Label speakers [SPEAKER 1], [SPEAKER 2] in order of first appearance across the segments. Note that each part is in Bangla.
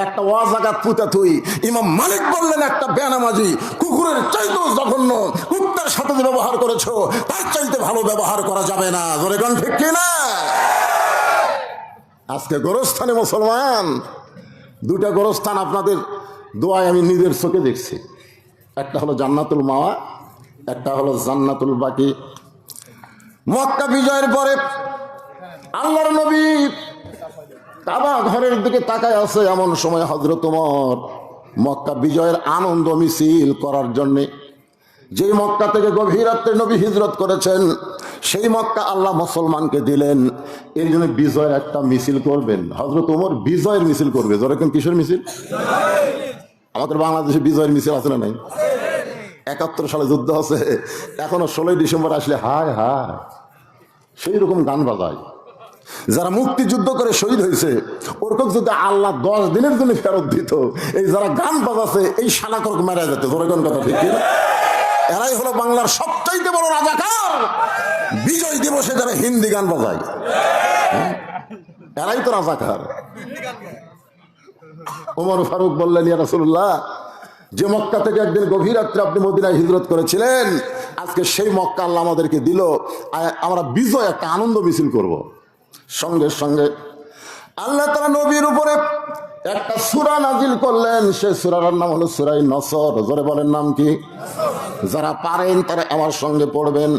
[SPEAKER 1] একটা ওয়াজাগাত পুঁতে থুই। ইমাম মালিক বললেন একটা বেনামাজি কুকুরের চাইতেও জঘন্য, কুত্তার সাথে যে ব্যবহার করেছো তার চাইতে ভালো ব্যবহার করা যাবে না। জোরে কোন ঠিক কিনা? আজকে গোরস্থানে মুসলমান, দুটা গোরস্থান আপনাদের দোয়ায় আমি নিজের চোখে দেখছি। একটা হলো জান্নাতুল মাওয়া, একটা হলো জান্নাতুল বাকি। মক্কা বিজয়ের পরে আল্লাহর নবী কাবা ঘরের দিকে তাকায় আছে, এমন সময় হযরত ওমর মক্কা বিজয়ের আনন্দ মিছিল করার জন্যে, যে মক্কা থেকে গভীর রাত্রে নবী হিজরত করেছেন সেই মক্কা আল্লাহ মুসলমানকে দিলেন। এই জন্য বিজয়ের একটা মিছিল করবেন। হযরত ওমর বিজয়ের মিছিল করবে। যেরকম কিসের মিছিল? আমাদের বাংলাদেশে বিজয়ের মিছিল আছে না নাই? ৭১ সালে যুদ্ধ আছে, এখনো 16 ডিসেম্বর আসলে হায় হায় সেই রকম গান বাজায়। যারা মুক্তিযুদ্ধ করে শহীদ হয়েছে ওরকম যদি আল্লাহ 10 দিনের জন্য ফেরত দিত, এই যারা গান বাজাচ্ছে এই শালাকর্ক মারা যেত। যেরকম কথা ঠিক কিনা? এরাই হলো বাংলার সবচাইতে বড় রাজাকার। বিজয় দিবসে যারা হিন্দি গান বাজায় এরাই তো রাজাকার। ওমর ফারুক বললেন, ইয়া রাসূলুল্লাহ, যে মক্কা থেকে একদিন গভীর রাত্রে আপনি মদিনায় হিজরত করেছিলেন, আজকে সেই মক্কা আল্লাহ আমাদেরকে দিল, আমরা বিজয় একটা আনন্দ মিছিল করব। সঙ্গে সঙ্গে আল্লাহ তাআলা নবীর উপরে একটা সূরা নাজিল করলেন। সেই সূরার নাম হলো সূরা নসর। জোরে বলেন নাম কি? যারা পারেন তারা আমার সঙ্গে পড়বেন।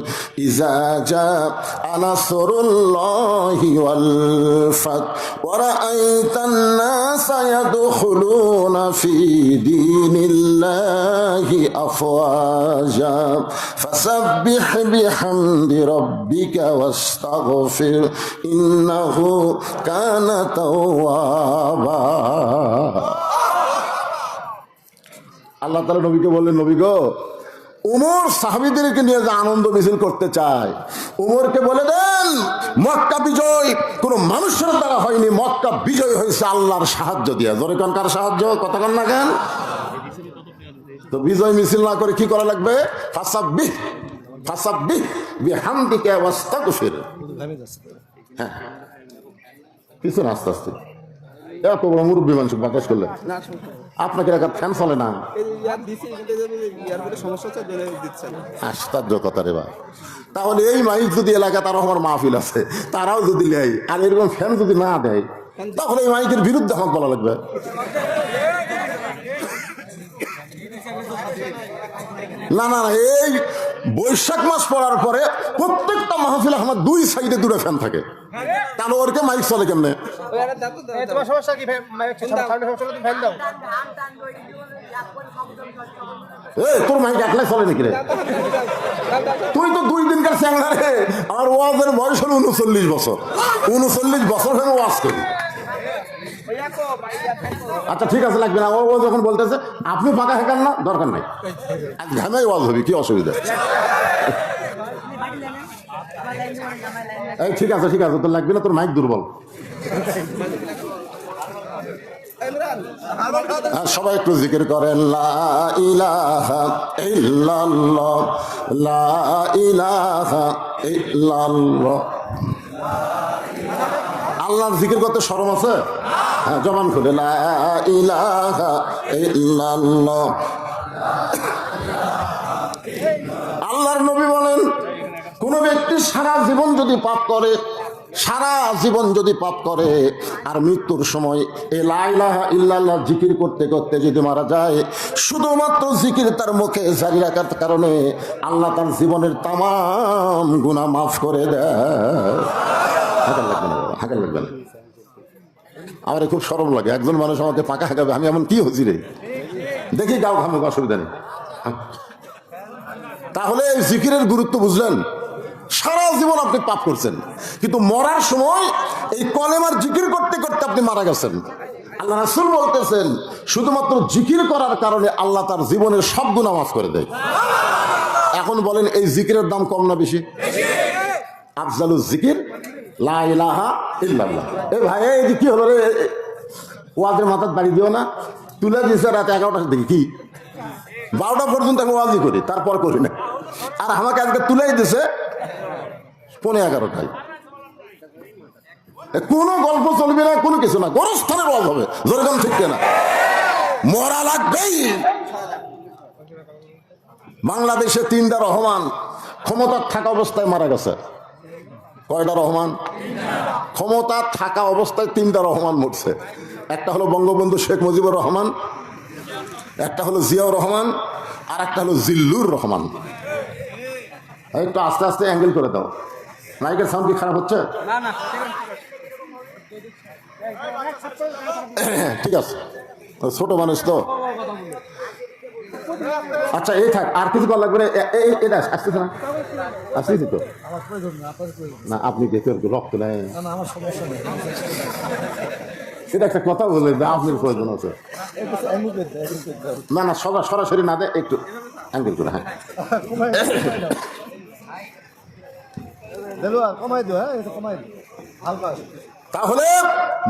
[SPEAKER 1] ইজা জাআ নাসরুল্লাহি ওয়াল ফাত ওয়া রাআইতান নাসা ইয়াদখুলুনা ফি দীনিল্লাহি আফওয়াজা ফাসাব্বিহ বিহামদি রাব্বিকা ওয়াস্তাগফির ইন্নাহু কানা তাওয়াবা। আল্লাহ তাআলা নবীকে বললেন, নবী গো, উমর সাহাবীদেরকে নিয়ে যে আনন্দ মিছিল করতে চায়, উমরকে বলে দেন মক্কা বিজয় কোন মানুষের দ্বারা হয়নি, মক্কা বিজয় হয়েছে আল্লাহর সাহায্য দিয়া। জোরে কোন কার সাহায্য? কথা কন না কেন? তো বিজয় মিছিল না করে কি করা লাগবে? ফাসাব্বিহ ফাসাব্বিহ বিহামদিকা ওয়াস্তাগফির। হ্যাঁ, কিছু না, আস্তে আস্তে। এত বড় মুরব্বী মানুষ বাতাস করলে আপনাকে একটা ফ্যান চলে না? আশ্চর্য কথা রে বা। তাহলে এই মাইক যদি এলাকা তারা আমার মাহফিল আছে তারাও যদি নেয় আর এরকম ফ্যান যদি না দেয়, তাহলে এই মাইকের বিরুদ্ধে আমাকে বলা লাগবে। না না, এই বৈশাখ মাস পড়ার পরে প্রত্যেকটা মাহফিলে আমার 2 সাইডে 2টা ফ্যান থাকে, তাহলে ওরকে মাইক চলে কেমনে? তোর মাইক একলাই চলে নাকি রে? তুই তো 2 দিনকার চ্যাংলা রে। আমার ওয়াজের বয়স হলো 39 বছর। 39 বছর ধরে ওয়াজ করি। আচ্ছা ঠিক আছে, লাগবে না। ও যখন বলতেছে আপনি ফাঁকা হেঁকান না, দরকার নাই, ঘামাই ওয়াজ হবে, কি অসুবিধা? এই ঠিক আছে ঠিক আছে, তোর লাগবে না, তোর মাইক দুর্বল। সবাই একটু জিকির করেন, লা ইলাহা ইল্লাল্লাহ, লা ইলাহা ইল্লাল্লাহ। আল্লাহর জিকির করতে শরম আছে? হ্যাঁ, জবান খুলে লা ইলাহা ইল্লাল্লাহ। আল্লাহর নবী বলেন, কোন ব্যক্তি সারা জীবন যদি পাপ করে, সারা জীবন যদি পাপ করে আর মৃত্যুর সময় এই লা ইলাহা ইল্লাল্লাহ জিকির করতে করতে যদি মারা যায়, শুধুমাত্র জিকির তার মুখে জারি রাখার কারণে আল্লাহ তার জীবনের তামাম গুনাহ মাফ করে দেয়। হাঁকার লাগবে না, হাঁকার লাগবে না। আমার খুব শরম লাগে, একজন মানুষ আমাকে পাকা হাঁকাবে, আমি এমন কি হচ্ছি রে, দেখি গাও ঘামুক, অসুবিধা নেই। তাহলে এই জিকিরের গুরুত্ব বুঝলেন? সারা জীবন আপনি পাপ করছেন, কিন্তু মরার সময় এই কলেমার জিকির করতে করতে আপনি মারা গেছেন। আল্লাহ রাসূল বলতেছেন শুধুমাত্র জিকির করার কারণে আল্লাহ তার জীবনের সব গুনাহ মাফ করে দেয়। এখন বলেন এই জিকিরের দাম কম না বেশি? আফজালুজ জিকির লা ইলাহা ইল্লাল্লাহ। এ ভাই, এই কি হলো রে? ওয়াজের মাথায় বাড়ি দিও না, তুলে দিয়েছে রাত 11টার দিকে, কি 12টা পর্যন্ত আমি ওয়াজই করি, তারপর করি না। আর আমাকে আজকে তুলেই দিছে 11:15টায়। কোনো গল্প চলবে না, কোনো কিছু না, গোরস্থানের ওয়াজ হবে। যেরকম ঠিক না, মরা লাগবেই। বাংলাদেশে 3টা রহমান ক্ষমতার থাকা অবস্থায় মারা গেছে। কয়টা রহমান? ক্ষমতা থাকা অবস্থায় 3টা রহমান মরছে। একটা হলো বঙ্গবন্ধু শেখ মুজিবুর রহমান, একটা হলো জিয়াউর রহমান, আর একটা হলো জিল্লুর রহমান। একটু আস্তে আস্তে অ্যাঙ্গেল করে দাও, মাইকের সাউন্ড কি খারাপ হচ্ছে? ঠিক আছে, ছোট মানুষ তো। আচ্ছা এই থাক, আর কিছু করা লাগবে না। এটা আসতেছে না, আসতেছি তো না, আপনি যেতে রক্ত নেই, এটা একটা কথা বলে আপনার প্রয়োজন আছে। না না, সরাসরি না দেয়, একটু অ্যাঙ্গেল করে। হ্যাঁ তাহলে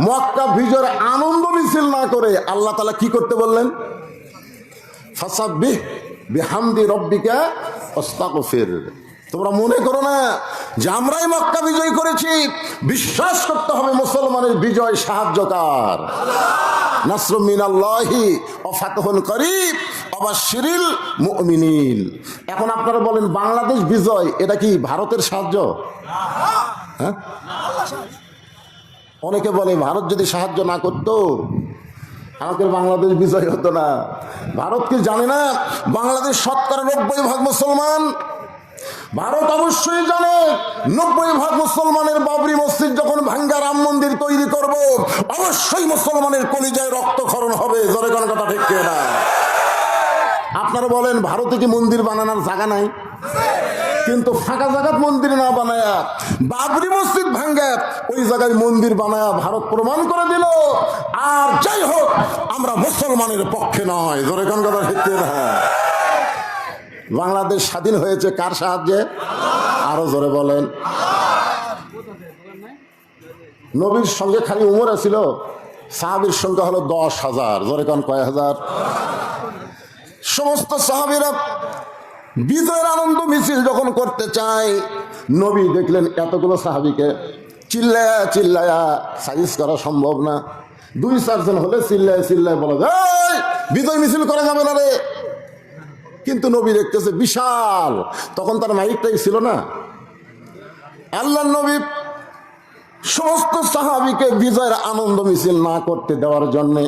[SPEAKER 1] মক্কা বিজয়ের আনন্দ মিছিল না করে আল্লাহ তাআলা কি করতে বললেন? ফাসাব্বিহ বিহামদি রব্বিকা ওয়াস্তাগফির। তোমরা মনে করো না যে আমরাই মক্কা বিজয় করেছি। বিশ্বাস করতে হবে মুসলমানের বিজয় সাহায্যকার। নাসরুম মিনাল্লাহি ওয়া ফাতহুন করিব ওয়া বাশশিরিল মুমিনিন। এখন আপনারা বলেন বাংলাদেশ বিজয় এটা কি ভারতের সাহায্য? হ্যাঁ, অনেকে বলে ভারত যদি সাহায্য না করতো আমাদের বাংলাদেশ বিজয় হতো না। ভারত কি জানে না বাংলাদেশ 90% মুসলমান? ভারত অবশ্যই জানে 90% মুসলমানের বাবরি মসজিদ যখন ভাঙ্গা রাম মন্দির তৈরি করব, অবশ্যই মুসলমানের কলিজায় রক্তক্ষরণ হবে। জোরে কোন কথা ঠিক না? আপনারা বলেন ভারতে কি মন্দির বানানোর জায়গা নাই? কিন্তু ফাঁকা জায়গাত মন্দির না বানায়া বাবরি মসজিদ ভাঙ্গা ওই জায়গায় মন্দির বানায়া ভারত প্রমাণ করে দিল। আর যাই হোক, আমরা মুসলমানের পক্ষে নয়। জোরে কোন কথা ঠিক না? বাংলাদেশ স্বাধীন হয়েছে কার সাহায্যে? আরো জোরে বলেন। নবীর সঙ্গে খালি উমর ছিল, সাহাবীর সংখ্যা হলো 10,000। জোরে কোন কয় হাজার? সমস্ত সাহাবীরা বিজয়ের আনন্দ মিছিল যখন করতে চায়, নবী দেখলেন এতগুলো সাহাবীকে চিল্লায়া চিল্লায়া সাইজ করা সম্ভব না। 2-4 জন হলে চিল্লায় চিল্লায় বলা যায় বিজয় মিছিল করা যাবে না রে। কিন্তু নবী দেখতেছে বিশাল, তখন তার মাইকটাই ছিল না। আল্লাহর নবী সমস্ত সাহাবীকে বিজয়ের আনন্দ মিছিল না করতে দেওয়ার জন্যে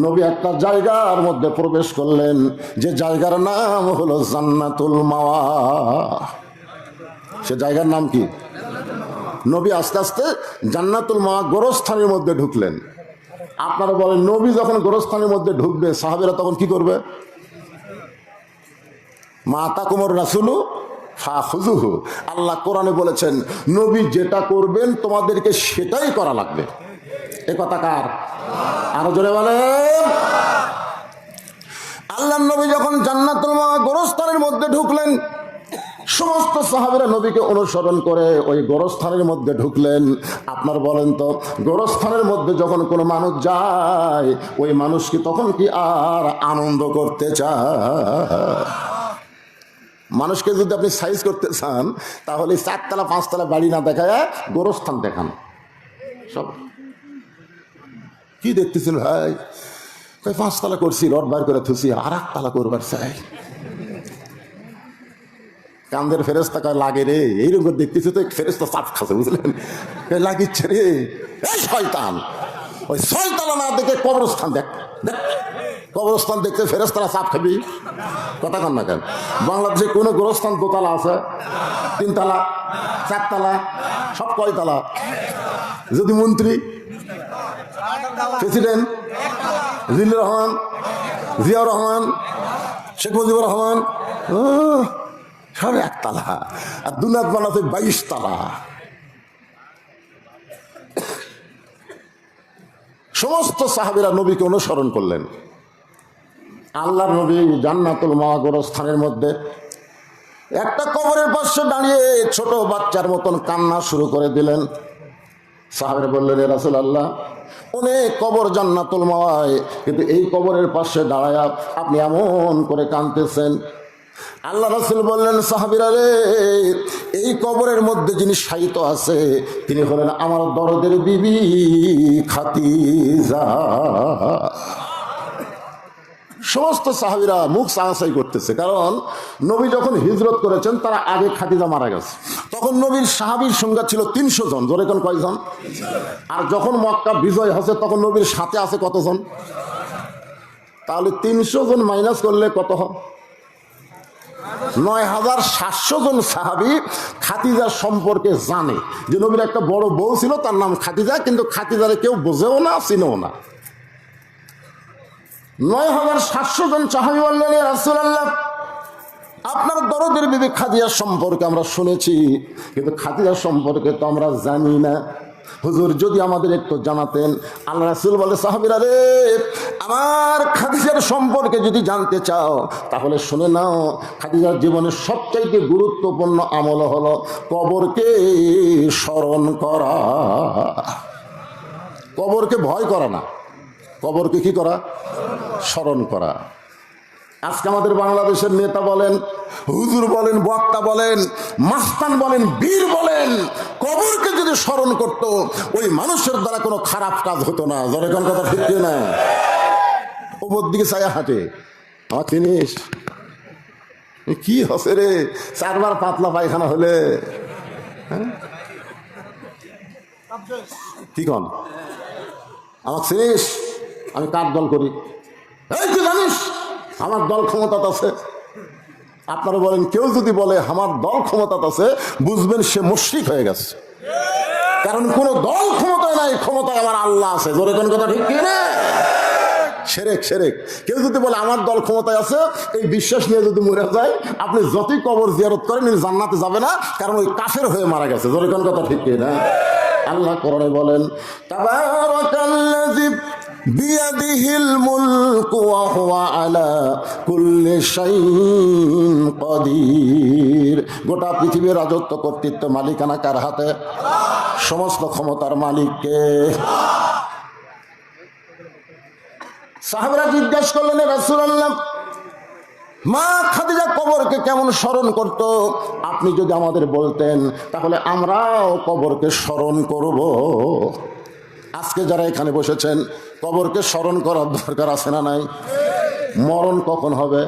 [SPEAKER 1] নবী একটা জায়গার মধ্যে প্রবেশ করলেন, যে জায়গার নাম হলো জান্নাতুল মাওয়া। সে জায়গার নাম কি? নবী আস্তে আস্তে জান্নাতুল মাওয়া গোরস্থানের মধ্যে ঢুকলেন। আপনারা বলেন নবী যখন গোরস্থানের মধ্যে ঢুকবে সাহাবীরা তখন কি করবে? মা আতাকুমুর রাসূলু ফাখুযুহু। আল্লাহ কোরআনে বলেছেন নবী যেটা করবেন তোমাদেরকে সেটাই করা লাগবে। এ কথা কার? আরো জোরে বলেন। আল্লাহর নবী যখন জান্নাতুল মাওয়া গোরস্থানের মধ্যে ঢুকলেন, সমস্ত সাহাবীরা নবীকে অনুসরণ করে ওই গোরস্থানের মধ্যে ঢুকলেন। আপনার বলেন তো, গোরস্থানের মধ্যে যখন কোনো মানুষ যায় ওই মানুষ কি তখন কি আর আনন্দ করতে চায়? মানুষকে যদি আপনি সাইজ করতে চান তাহলে 4তলা 5তলা বাড়ি না দেখায় গোরস্থান দেখান। সব কি দেখতেছেন ভাই? 5তলা করছি, রড বার করে থুসি, আর 8তলা করবার চাই। কান্দের ফেরেস্তা কয় লাগে রে, এইরকম দেখতেছি তো ফেরেস্তা চাপ খাচ্ছে, বুঝলেন? লাগিচ্ছে রে, এই শয়তান ওই 6তলা না দেখে কবরস্থান দেখ। কবরস্থান দেখতে ফেরেস্তারা চাপ খাবি? কথা কন না কেন? বাংলাদেশে কোনো গোরস্থান 2তলা আছে, 3তলা, 4তলা, সব কয়তলা? যদি মন্ত্রী, প্রেসিডেন্ট, জিল্লুর রহমান, জিয়াউর রহমান, শেখ মুজিবুর রহমান, সব 1তলা। আর দুনাত বানাতে 22তলা। সমস্ত সাহাবীরা নবীকে অনুসরণ করলেন। আল্লাহর নবী জান্নাতুল মাওয়া গোরস্থানের মধ্যে একটা কবরের পাশে দাঁড়িয়ে ছোট বাচ্চার মতন কান্না শুরু করে দিলেন। সাহাবীরা বললেন, হে রাসূলুল্লাহ, অনেক কবর জান্নাতুল মাওয়ায়, কিন্তু এই কবরের পাশে দাঁড়ায়া আপনি এমন করে কাঁদতেছেন। আল্লাহ রাসূল বললেন, সাহাবীরা রে, এই কবরের মধ্যে যিনি শায়িত আছে তিনি হলেন আমার দরদের বিবি খাদিজা। সমস্ত সাহাবীরা মুখ চাওয়াচাই করতেছে, কারণ নবী যখন হিজরত করেছেন তার আগে খাদিজা মারা গেছে। তখন নবীর সাহাবীর সংখ্যা ছিল 300 জন। জোরে কোন কয়জন? আর যখন মক্কা বিজয় হচ্ছে তখন নবীর সাথে আছে কতজন? তাহলে 300 জন মাইনাস করলে কত হয়? ৯,৭০০ জন সাহাবী খাদিজার সম্পর্কে জানে যে নবীর একটা বড় বউ ছিল, তার নাম খাদিজা, কিন্তু খাদিজারে কেউ বোঝেও না, চিনেও না। ৯,৭০০ জন সাহাবী বললেন, ইয়া রাসূলুল্লাহ, আপনার দরদের বিবি খাদিজার সম্পর্কে আমরা শুনেছি, কিন্তু খাদিজার সম্পর্কে তো আমরা জানি না। হুজুর, যদি আমাদের একটু জানাতেন। আল্লাহ রাসূল বলে, সাহাবীরা রে, আমার খাদিজার সম্পর্কে যদি জানতে চাও তাহলে শুনে নাও, খাদিজার জীবনের সবচাইতে গুরুত্বপূর্ণ আমল হলো কবরকে স্মরণ করা। কবরকে ভয় করা না, কবরকে কি করা? স্মরণ করা। আজকে আমাদের বাংলাদেশের নেতা বলেন, হুজুর বলেন, বক্তা বলেন, মাস্তান বলেন, বীর বলেন, কবরকে যদি স্মরণ করত ওই মানুষের দ্বারা কোনো খারাপ কাজ হতো না। জনগণ কথা ঠিক না? ওপর দিকে ছায়া হাঁটে, আমার জিনিস কি হচ্ছে রে, 4 বার পাতলা পায়খানা হলে কি কন? আমার জিনিস, আমি কার দল করি? এই তুই জানিস আমার দল ক্ষমতাতে আছে? আপনারা বলেন, কেউ যদি বলে আমার দল ক্ষমতাতে আছে, বুঝবেন সে মুশরিক হয়ে গেছে। কারণ কোন দল ক্ষমতায় নাই, ক্ষমতায় আমার আল্লাহ আছে। জোরে কোন কথা ঠিক কি না? শিরক, শিরক। কেউ যদি বলে আমার দল ক্ষমতায় আছে, এই বিশ্বাস নিয়ে যদি মরে যায়, আপনি যতই কবর জিয়ারত করেন জান্নাতে যাবে না, কারণ ওই কাফের হয়ে মারা গেছে। জোরে কোন কথা ঠিক কি না? আল্লাহ কোরআনে বলেন, তাবারাকাল্লাযী বিয়াদিহিল মুলকু ওয়া হুয়া আলা কুল্লি শাইইন কাদির। গোটা পৃথিবীর রাজত্ব, কর্তৃত্ব, মালিকানা কার হাতে? সমস্ত ক্ষমতার মালিক কে? সাহাবারা জিজ্ঞাসা করলেন, ইয়া রাসূলুল্লাহ, মা খাদিজা কবরকে কেমন স্মরণ করত? আপনি যদি আমাদের বলতেন তাহলে আমরাও কবরকে স্মরণ করব। আজকে যারা এখানে বসেছেন, কবরকে স্মরণ করার দরকার আছে না নাই? মরণ কখন হবে?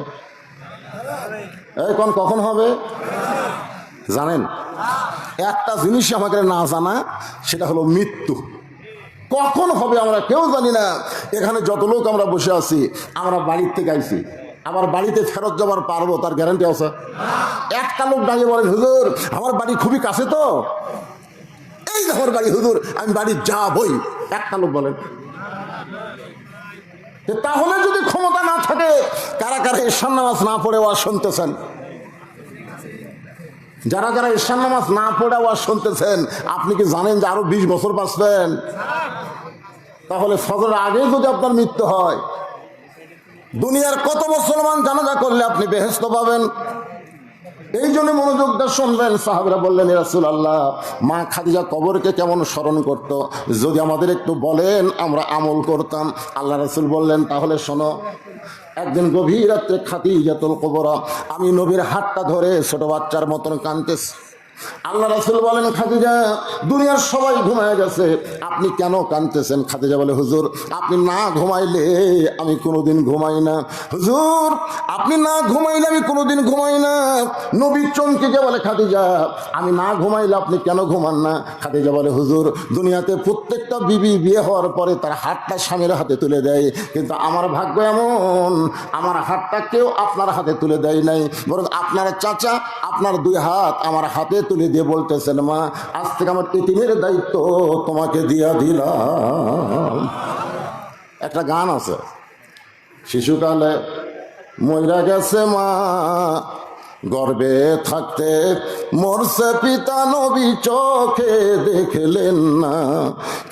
[SPEAKER 1] এখন কখন হবে জানেন? একটা জিনিস আমাকে না জানা, সেটা হলো মৃত্যু। কখন হবে আমরা কেউ জানি না। এখানে যত লোক আমরা বসে আছি, আমরা বাড়ির থেকে আইছি, আবার বাড়িতে ফেরত যাবার পারবো তার গ্যারান্টি আছে? একটা লোক দাঁড়িয়ে বলেন, হুজুর আমার বাড়ি খুবই কাছে, তো এই আমার বাড়ি, হুজুর আমি বাড়ি যাবই। একটা লোক বলেন। তাহলে যদি ক্ষমতা না থাকে, কারা কারা ঈশান নামাজ না পড়ে ওয়াজ শুনতেছেন? যারা যারা ঈশান নামাজ না পড়ে ওয়াজ শুনতেছেন, আপনি কি জানেন যে আরো 20 বছর বাঁচবেন? তাহলে ফজরের আগে যদি আপনার মৃত্যু হয়, দুনিয়ার কত মুসলমান জানাজা করলে আপনি বেহেশত পাবেন? এই জন্য মনোযোগ দিয়ে শুনবেন। সাহাবীরা বললেন, ইয়া রাসূলুল্লাহ, মা খাদিজা কবরকে কেমন স্মরণ করত? যদি আমাদের একটু বলেন আমরা আমল করতাম। আল্লাহ রাসূল বললেন, তাহলে শোনো। একদিন গভীর রাত্রে খাদিজাতুল কুবরা, আমি নবীর হাতটা ধরে ছোট বাচ্চার মতন কাঁদতেছি। আল্লাহ রাসূল বলেন, খাদিজা, দুনিয়ার সবাই ঘুমায় গেছে, আপনি কেন কাঁদতেছেন? খাদিজা বলে, হুজুর আপনি না ঘুমাইলে আমি কোনোদিন ঘুমাই না। হুজুর আপনি না ঘুমাইলে আমি কোনোদিন ঘুমাই না। নবী চমকে বলে, খাদিজা আমি না ঘুমাইলে আপনি কেন ঘুমান না? খাদিজা বলে, হুজুর দুনিয়াতে প্রত্যেকটা বিবি বিয়ে হওয়ার পরে তার হাতটা স্বামীর হাতে তুলে দেয়, কিন্তু আমার ভাগ্য এমন, আমার হাতটা কেউ আপনার হাতে তুলে দেয় নাই, বরং আপনার চাচা আপনার 2 হাত আমার হাতে তুলে দিয়ে বলতেছেন, মা আজ থেকে আমার এতিমের দায়িত্ব তোমাকে দিয়া দিলাম। একটা গান আছে, শিশুকালে মইরা গেছে মা, গর্বে থাকতে মরছে পিতা, নবী চোখে দেখলেন না,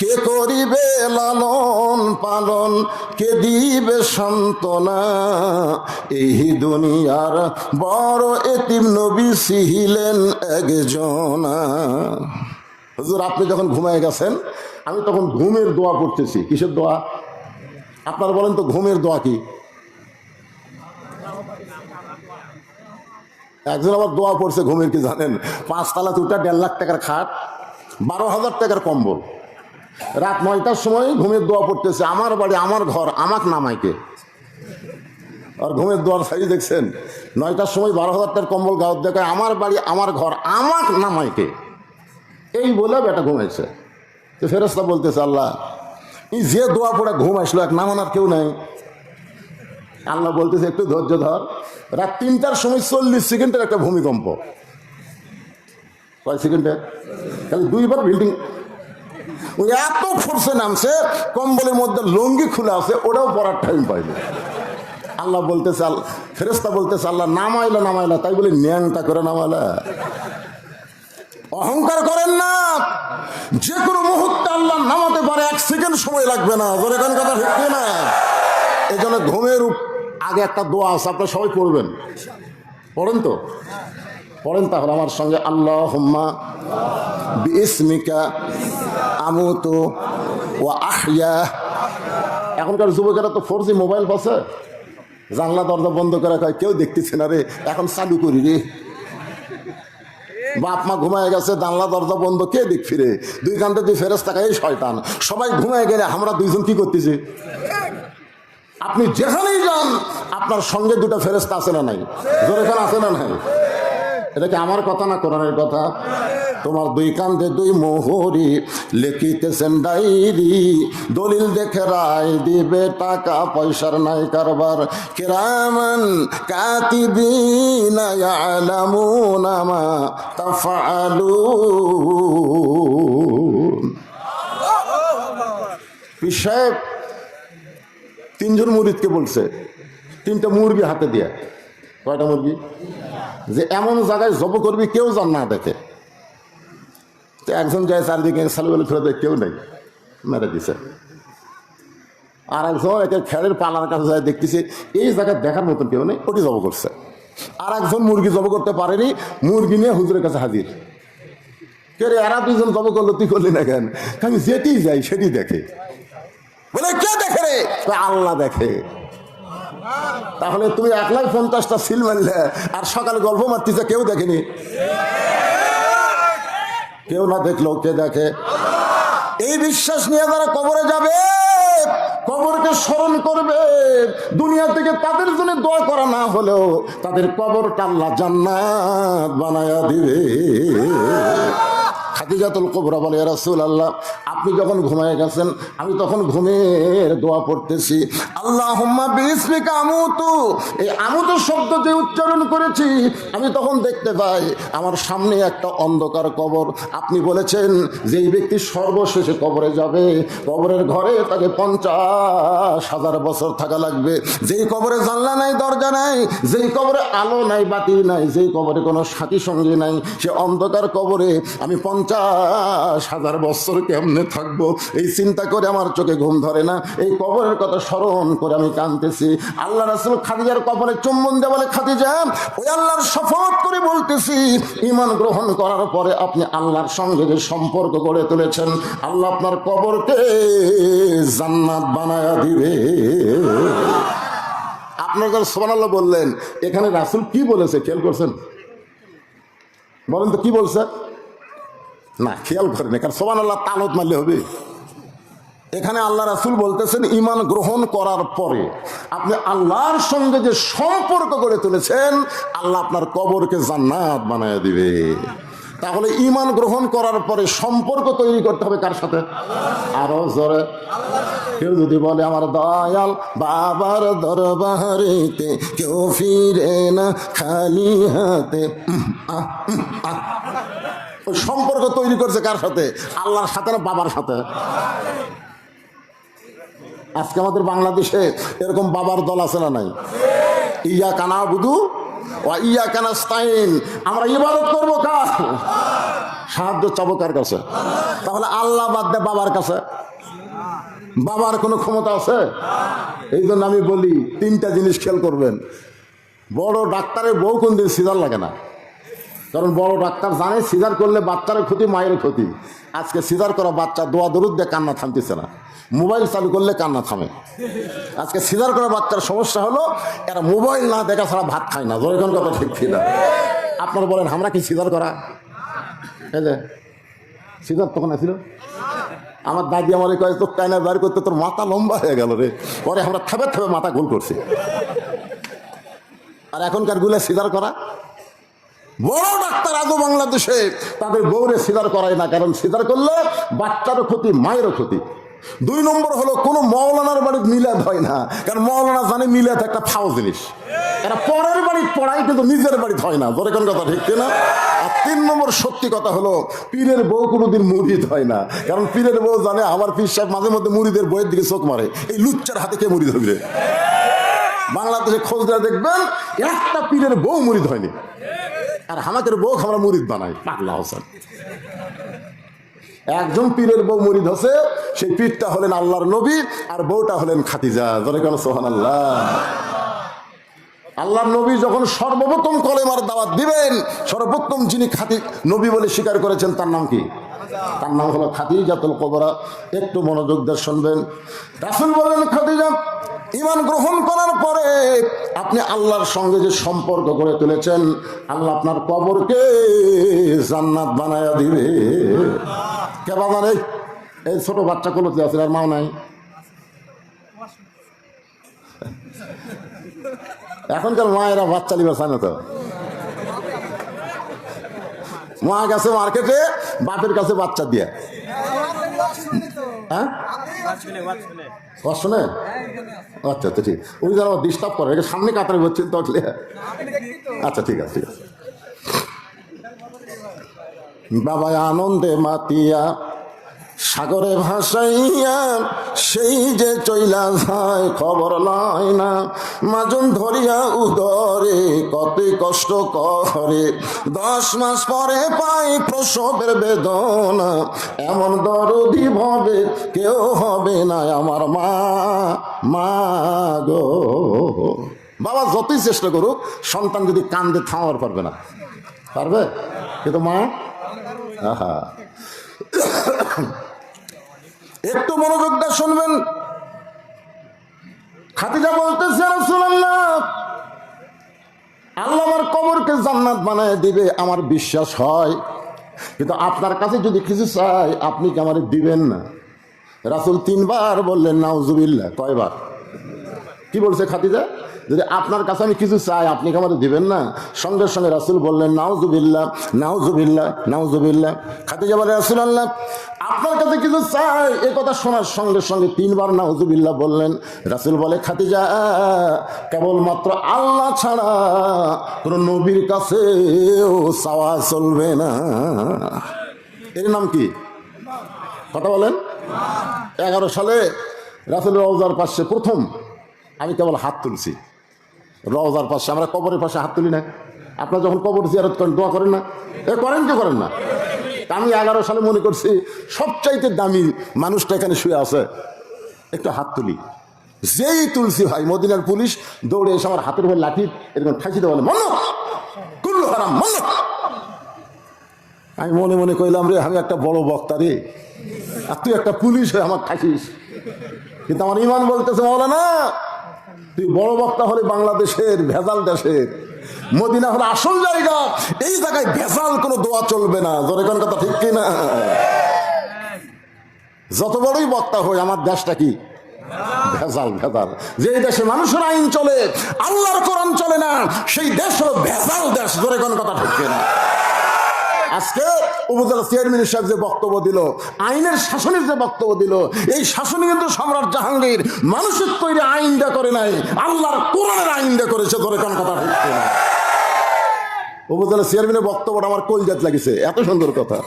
[SPEAKER 1] কে করিবে লালন পালন, কে দিবে সান্ত্বনা, এই দুনিয়ার বড় এতিম নবী ছিলেন একজনা। হুজুর আপনি যখন ঘুমায় গেছেন, আমি তখন ঘুমের দোয়া পড়তেছি। কিসের দোয়া? আপনারা বলেন তো ঘুমের দোয়া কি? একজন আবার দোয়া পড়ছে ঘুমের, কি জানেন, 5 তলা 1.5 লাখ টাকার খাট, 12,000 টাকার কম্বল, রাত 9টার সময় ঘুমের দোয়া পড়তেছে, আমার বাড়ি আমার ঘর আমাক নামাইকে। আর ঘুমের দোয়ার সাইজ দেখছেন, 9টার সময় 12,000 টাকার কম্বল গাঁত দেখায়, আমার বাড়ি আমার ঘর আমাক নামাইকে, এই বলে বেটা ঘুমাইছে। তো ফেরেশতা বলতেছে, আল্লাহ এই যে দোয়া পড়ে ঘুম আসলো, এক নামানোর কেউ নাই। আল্লাহ বলতেছে, একটু ধৈর্য ধর, রাত 3টার সময় 40 সেকেন্ডের একটা ভূমিকম্প। কয় সেকেন্ডে? খালি 2বার বিল্ডিং, ওই এত ফোর্সে নামছে, কম্বলের মধ্যে লুঙ্গি খুলে আছে, ওটাও পড়ার টাইম পাইবে। আল্লাহ বলতেছে, ফেরেশতা বলতেছে, আল্লাহ নামাইলা, তাই বলে ন্যাংটা করে নামাইলা। অহংকার করেন না, যে কোনো মুহূর্তে আল্লাহ নামাতে পারে, 1 সেকেন্ড সময় লাগবে না। জোরে কোন কথা ঠিক না? এই জন্য ঘুমের আগে একটা দোয়া আছে, আপনারা সবাই পড়বেন। পড়েন তো, পড়েন তাহলে আমার সঙ্গে, আল্লাহুম্মা বিইসমিকা আমুতু ওয়া আহইয়া। এখনকার যুবকেরা তো 4G মোবাইল পাচ্ছে, জানলা দরজা বন্ধ করে কয় কেউ দেখতেছে না রে, এখন চালু করি রে। বাপ মা ঘুমায় গেছে, জানলা দরজা বন্ধ, কে দেখ ফিরে, 2 কান্দে 2 ফেরেশতা, এই শয়তান। সবাই ঘুমায় গেলে আমরা 2জন কি করতেছি? আপনি যেখানেই যান আপনার সঙ্গে 2টা ফেরেশতা আছে না নাই? জোরে খান আছে না নাই? এটা কি আমার কথা না কোরআনের কথা? তোমার 2 কান্দে 2 মোহরি, লিখিতেছেন ডায়েরি, দলিল দেখে রায় দিবে, টাকা পয়সার নাই কারবার, কিরামান কাতিবিনা ইয়ালামুনা মা তাফআলুন। পীর সাহেব 3 জন মুরিদকে বলছে, 3টা মুরগি হাতে দিয়ে। কয়টা মুরগি? যে এমন জায়গায় জব করবি কেউ জান না দেখে। তো একজন যায় চারিদিকে সালুবেল ফেলে দেয়, কেউ নেই, মেরে দিছে। আর একজন একে খেলের পালার কাছে যায়, দেখতেছে এই জায়গায় দেখার মতন কেউ নেই, ওটি জব করছে। আর একজন মুরগি জব করতে পারেনি, মুরগি নিয়ে হুজুরের কাছে হাজির। কে রে, এরা 2জন জব করলো, তুই করলি না কেন? আমি যেটি যাই সেটি দেখে। বলে কে দেখে রে? আল্লাহ দেখে। তাহলে তুমি একলাই 50টা সিল মারলে, আর সকালে গল্প মারতেছে, কেউ দেখেনি? কেউ না দেখলেও কে দেখে? এই বিশ্বাস নিয়ে যারা কবরে যাবে, কবরকে স্মরণ করবে, দুনিয়া থেকে তাদের জন্য দোয়া করা না হলেও তাদের কবরটা আল্লাহ জান্নাত বানায়া দিবে। খাদিজাতুল কুবরা বলে, ইয়া রাসূলুল্লাহ, আপনি যখন ঘুমায় গেছেন, আমি তখন ঘুমের দোয়া পড়তেছি, আল্লাহুম্মা বিইসমিকা আমুতু। এই আমুতু শব্দ যে উচ্চারণ করেছি, আমি তখন দেখতে পাই আমার সামনে একটা অন্ধকার কবর। আপনি বলেছেন যেই ব্যক্তি সর্বশেষে কবরে যাবে, কবরের ঘরে তাকে 50,000 বছর থাকা লাগবে। যেই কবরে জানলা নাই, দরজা নাই, যেই কবরে আলো নাই, বাতি নাই, যেই কবরে কোনো সাথী সঙ্গী নাই, সে অন্ধকার কবরে আমি 50,000 বছর কেমনে থাকবো, এই চিন্তা করে আমার চোখে ঘুম ধরে না। এই কবরের কথা স্মরণ করে আমি কাঁদতেছি। আল্লাহ রাসূল খাদিজার কবরে চুম্বন দিয়ে বলে, খাদিজা, ওই আল্লাহর শপথ করে বলতেছি, ঈমান গ্রহণ করার পরে আপনি আল্লাহর সঙ্গে যে সম্পর্ক গড়ে তুলেছেন, আল্লাহ আপনার কবরকে জান্নাত বানায়া দিবে। আপনার যারা সুবহানাল্লাহ বললেন, এখানে রাসূল কি বলেছে খেয়াল করছেন? বলেন তো কি বলছে? না, খেয়াল করেন, কারণ সুবহানাল্লাহ তালত মারলে হবে। এখানে আল্লাহ রাসূল বলতেছেন, ঈমান গ্রহণ করার পরে আপনি আল্লাহর সঙ্গে যে সম্পর্ক গড়ে তুলেছেন, আল্লাহ আপনার কবরকে জান্নাত বানায় দিবে। তাহলে ঈমান গ্রহণ করার পরে সম্পর্ক তৈরি করতে হবে কার সাথে? আরো জোরে। কেউ যদি বলে আমার দয়াল বাবার দরবারেতে কেউ ফিরে না খালি হাতে, ওই সম্পর্ক তৈরি করছে কার সাথে? আল্লাহর সাথে না বাবার সাথে? আজকে আমাদের বাংলাদেশে এরকম বাবার দল আছে না নাই? ইয়াকা নাবুদু ওয়া ইয়াকা নাস্তাইন। আমরা ইবাদত করবো কার? সাহায্য চাবো কার কাছে? তাহলে আল্লাহ বাদ দে বাবার কাছে। বাবার কোনো ক্ষমতা আছে? এই জন্য আমি বলি 3টা জিনিস খেয়াল করবেন। বড় ডাক্তারের বউ কোনদিন সিজার লাগে না, কারণ বড় ডাক্তার জানে সিজার করলে বাচ্চারও ক্ষতি, মায়ের ক্ষতি। আজকে সিজার করা বাচ্চা দোয়া দরুদ দিয়ে কান্না থামতেছে না, মোবাইল চালু করলে কান্না থামে। আজকে সিজার করা বাচ্চার সমস্যা হলো এরা মোবাইল না দেখা ছাড়া ভাত খায় না। জোরে কোন কথা ঠিক কিনা? আপনারা বলেন আমরা কি সিজার করা? এই যে সিজার তখন আছিল, আমার দাদি আমার কয়ে তোর টাইনা বার করতে তোর মাথা লম্বা হয়ে গেল রে, পরে আমরা থাবে থাবে মাথা গোল করছি। আর এখনকার গুলা সিজার করা, বড় ডাক্তার আজও বাংলাদেশে তাদের বউরে সিজার করায় না, কারণ সিজার করলে বাচ্চারও ক্ষতি, মায়েরও ক্ষতি। 2 নম্বর হলো কোনো মৌলানার বাড়ির মিলাদ হয় না, কারণ মৌলানা জানে মিলাদ একটা ফাও জিনিস, এরা পরের বাড়ি পড়ায় কিন্তু নিজের বাড়িতে হয় না, ধরে কোন কথা ঠিক না? আর 3 নম্বর সত্যি কথা হলো পীরের বউ কোনোদিন মুরিদ হয় না, কারণ পীরের বউ জানে আমার পীর সাহেব মাঝে মধ্যে মুরিদের বইয়ের দিকে চোখ মারে, এই লুচ্চার হাতে কে মুরিদ হবে? বাংলাদেশে খোঁজ দেওয়া দেখবেন একটা পীরের বউ মুরিদ হয়নি, আর আমাদের বউ আমরা মুরিদ বানাই। পাগলা হোসেন একজন পীরের বউ মুরিদ হচ্ছে, সেই পীরটা হলেন আল্লাহর নবী আর বউটা হলেন খাদিজা। ধরে কেন সুবহানাল্লাহ। আল্লাহর নবী যখন সর্বপ্রথম কলেমার দাওয়াত দিবেন, সর্বপ্রথম যিনি নবী বলে স্বীকার করেছেন তার নাম কি? তার নাম হলো খাদিজাতুল কুবরা। একটু মনোযোগ দিয়ে শুনবেন। রাসূল বলেন, খাদিজা ঈমান গ্রহণ করার পরে আপনি আল্লাহর সঙ্গে যে সম্পর্ক গড়ে তুলেছেন, আল্লাহ আপনার কবরকে জান্নাত বানায়া দিবে। কে বাবা নেই? এই ছোট বাচ্চা কোলতে আছে, আর মাও নাই। এখনকার মায়েরা বাচ্চা লিবা চায় না তো, মা গেছে মার্কেটে বাপের কাছে বাচ্চা দিয়ে। হ্যাঁ শুনে? আচ্ছা আচ্ছা ঠিক, উনি যারা ডিস্টার্ব করে সামনে কাতারে বলছেন তো। আচ্ছা ঠিক আছে ঠিক আছে। বাবা আনন্দে মাতিয়া সাগরে ভাসাইয়া সেই যে চইলা যায় খবর লয় না, মাজন ধরিয়া উদরে কত কষ্ট করে, 10 মাস পরে পাই প্রসবের বেদনা, এমন দরদি ভবে কেউ হবে না আমার মা। মা গো, বাবা যতই চেষ্টা করুক সন্তান যদি কান্দে থামার পারবে না, পারবে? কিন্তু মা, আহা, একটু মনোযোগ দিয়ে শুনবেন। খাদিজা বলতেছে, রাসূলুল্লাহ আল্লাহ আমার কবরকে জান্নাত বানায় দিবে আমার বিশ্বাস হয়, কিন্তু আপনার কাছে যদি কিছু চাই আপনি কি আমার দিবেন না? রাসূল 3 বার বললেন নাউজুবিল্লাহ। কয়বার? কি বলছে খাদিজা? যদি আপনার কাছে আমি কিছু চাই আপনি কি আমাদের দিবেন না? সঙ্গে সঙ্গে রাসূল বললেন নাউজুবিল্লাহ নাউজুবিল্লাহ নাউজুবিল্লাহ। খাদিজা বলে, রাসূলুল্লাহ আপনার কাছে কিছু চাই। এই কথা শোনার সঙ্গে সঙ্গে 3 বার নাউজুবিল্লাহ বললেন। রাসূল বলে, খাদিজা কেবলমাত্র আল্লাহ ছাড়া কোন নবীর কাছেও চাওয়া চলবে না। এর নাম কি? কথা বলেন। 11 সালে রাসূলের রওজার পাশে প্রথম আমি কেবল হাত তুলছি। রওজার পাশে, আমরা কবরের পাশে হাত তুলি না? আপনারা যখন কবর জিয়ারত করেন দোয়া করেন না? এ করেন কি করেন না? আমি 11 সালে মনে করছি সবচাইতে দামি মানুষটা এখানে শুয়ে আছে, একটু হাত তুলি। যেই তুলছি ভাই, মদিনার পুলিশ দৌড়ে এসে আমার হাতের উপর লাঠি এরকম ঠাঁচিতে বলে, মন্ন কুল্লু হারাম মন্ন। আমি মনে মনে কইলাম, রে আমি একটা বড় বক্তা রে, আর তুই একটা পুলিশ হয়ে আমার ঠাঁচিস। কিন্তু আমার ইমান বলতেছে, মাওলানা তুই বড় বক্তা হলে বাংলাদেশের ভেজাল দেশের, মদিনা হলো আসল জায়গা, এই জায়গায় ভেজাল কোনো দোয়া চলবে না। জোরে কোন কথা ঠিক কিনা? যত বড়ই বক্তা হই আমার দেশটা কি ভেজাল। ভেজাল যেই দেশে মানুষের আইন চলে, আল্লাহর কোরআন চলে না, সেই দেশ হলো ভেজাল দেশ। জোরে কোন কথা ঠিক কিনা? আজকে উপজেলা চেয়ারম্যান সাহেব যে বক্তব্য দিল, আইনের শাসনের যে বক্তব্য দিল, এই শাসনে কিন্তু সম্রাট জাহাঙ্গীর মানুষের তৈরি আইনটা করে নাই, আল্লাহর কোরআনের আইনটা করেছে। ধরে কোন কথা বলছে না। উপজেলা চেয়ারম্যানের বক্তব্যটা আমার কলজাত লাগিছে, এত সুন্দর কথা।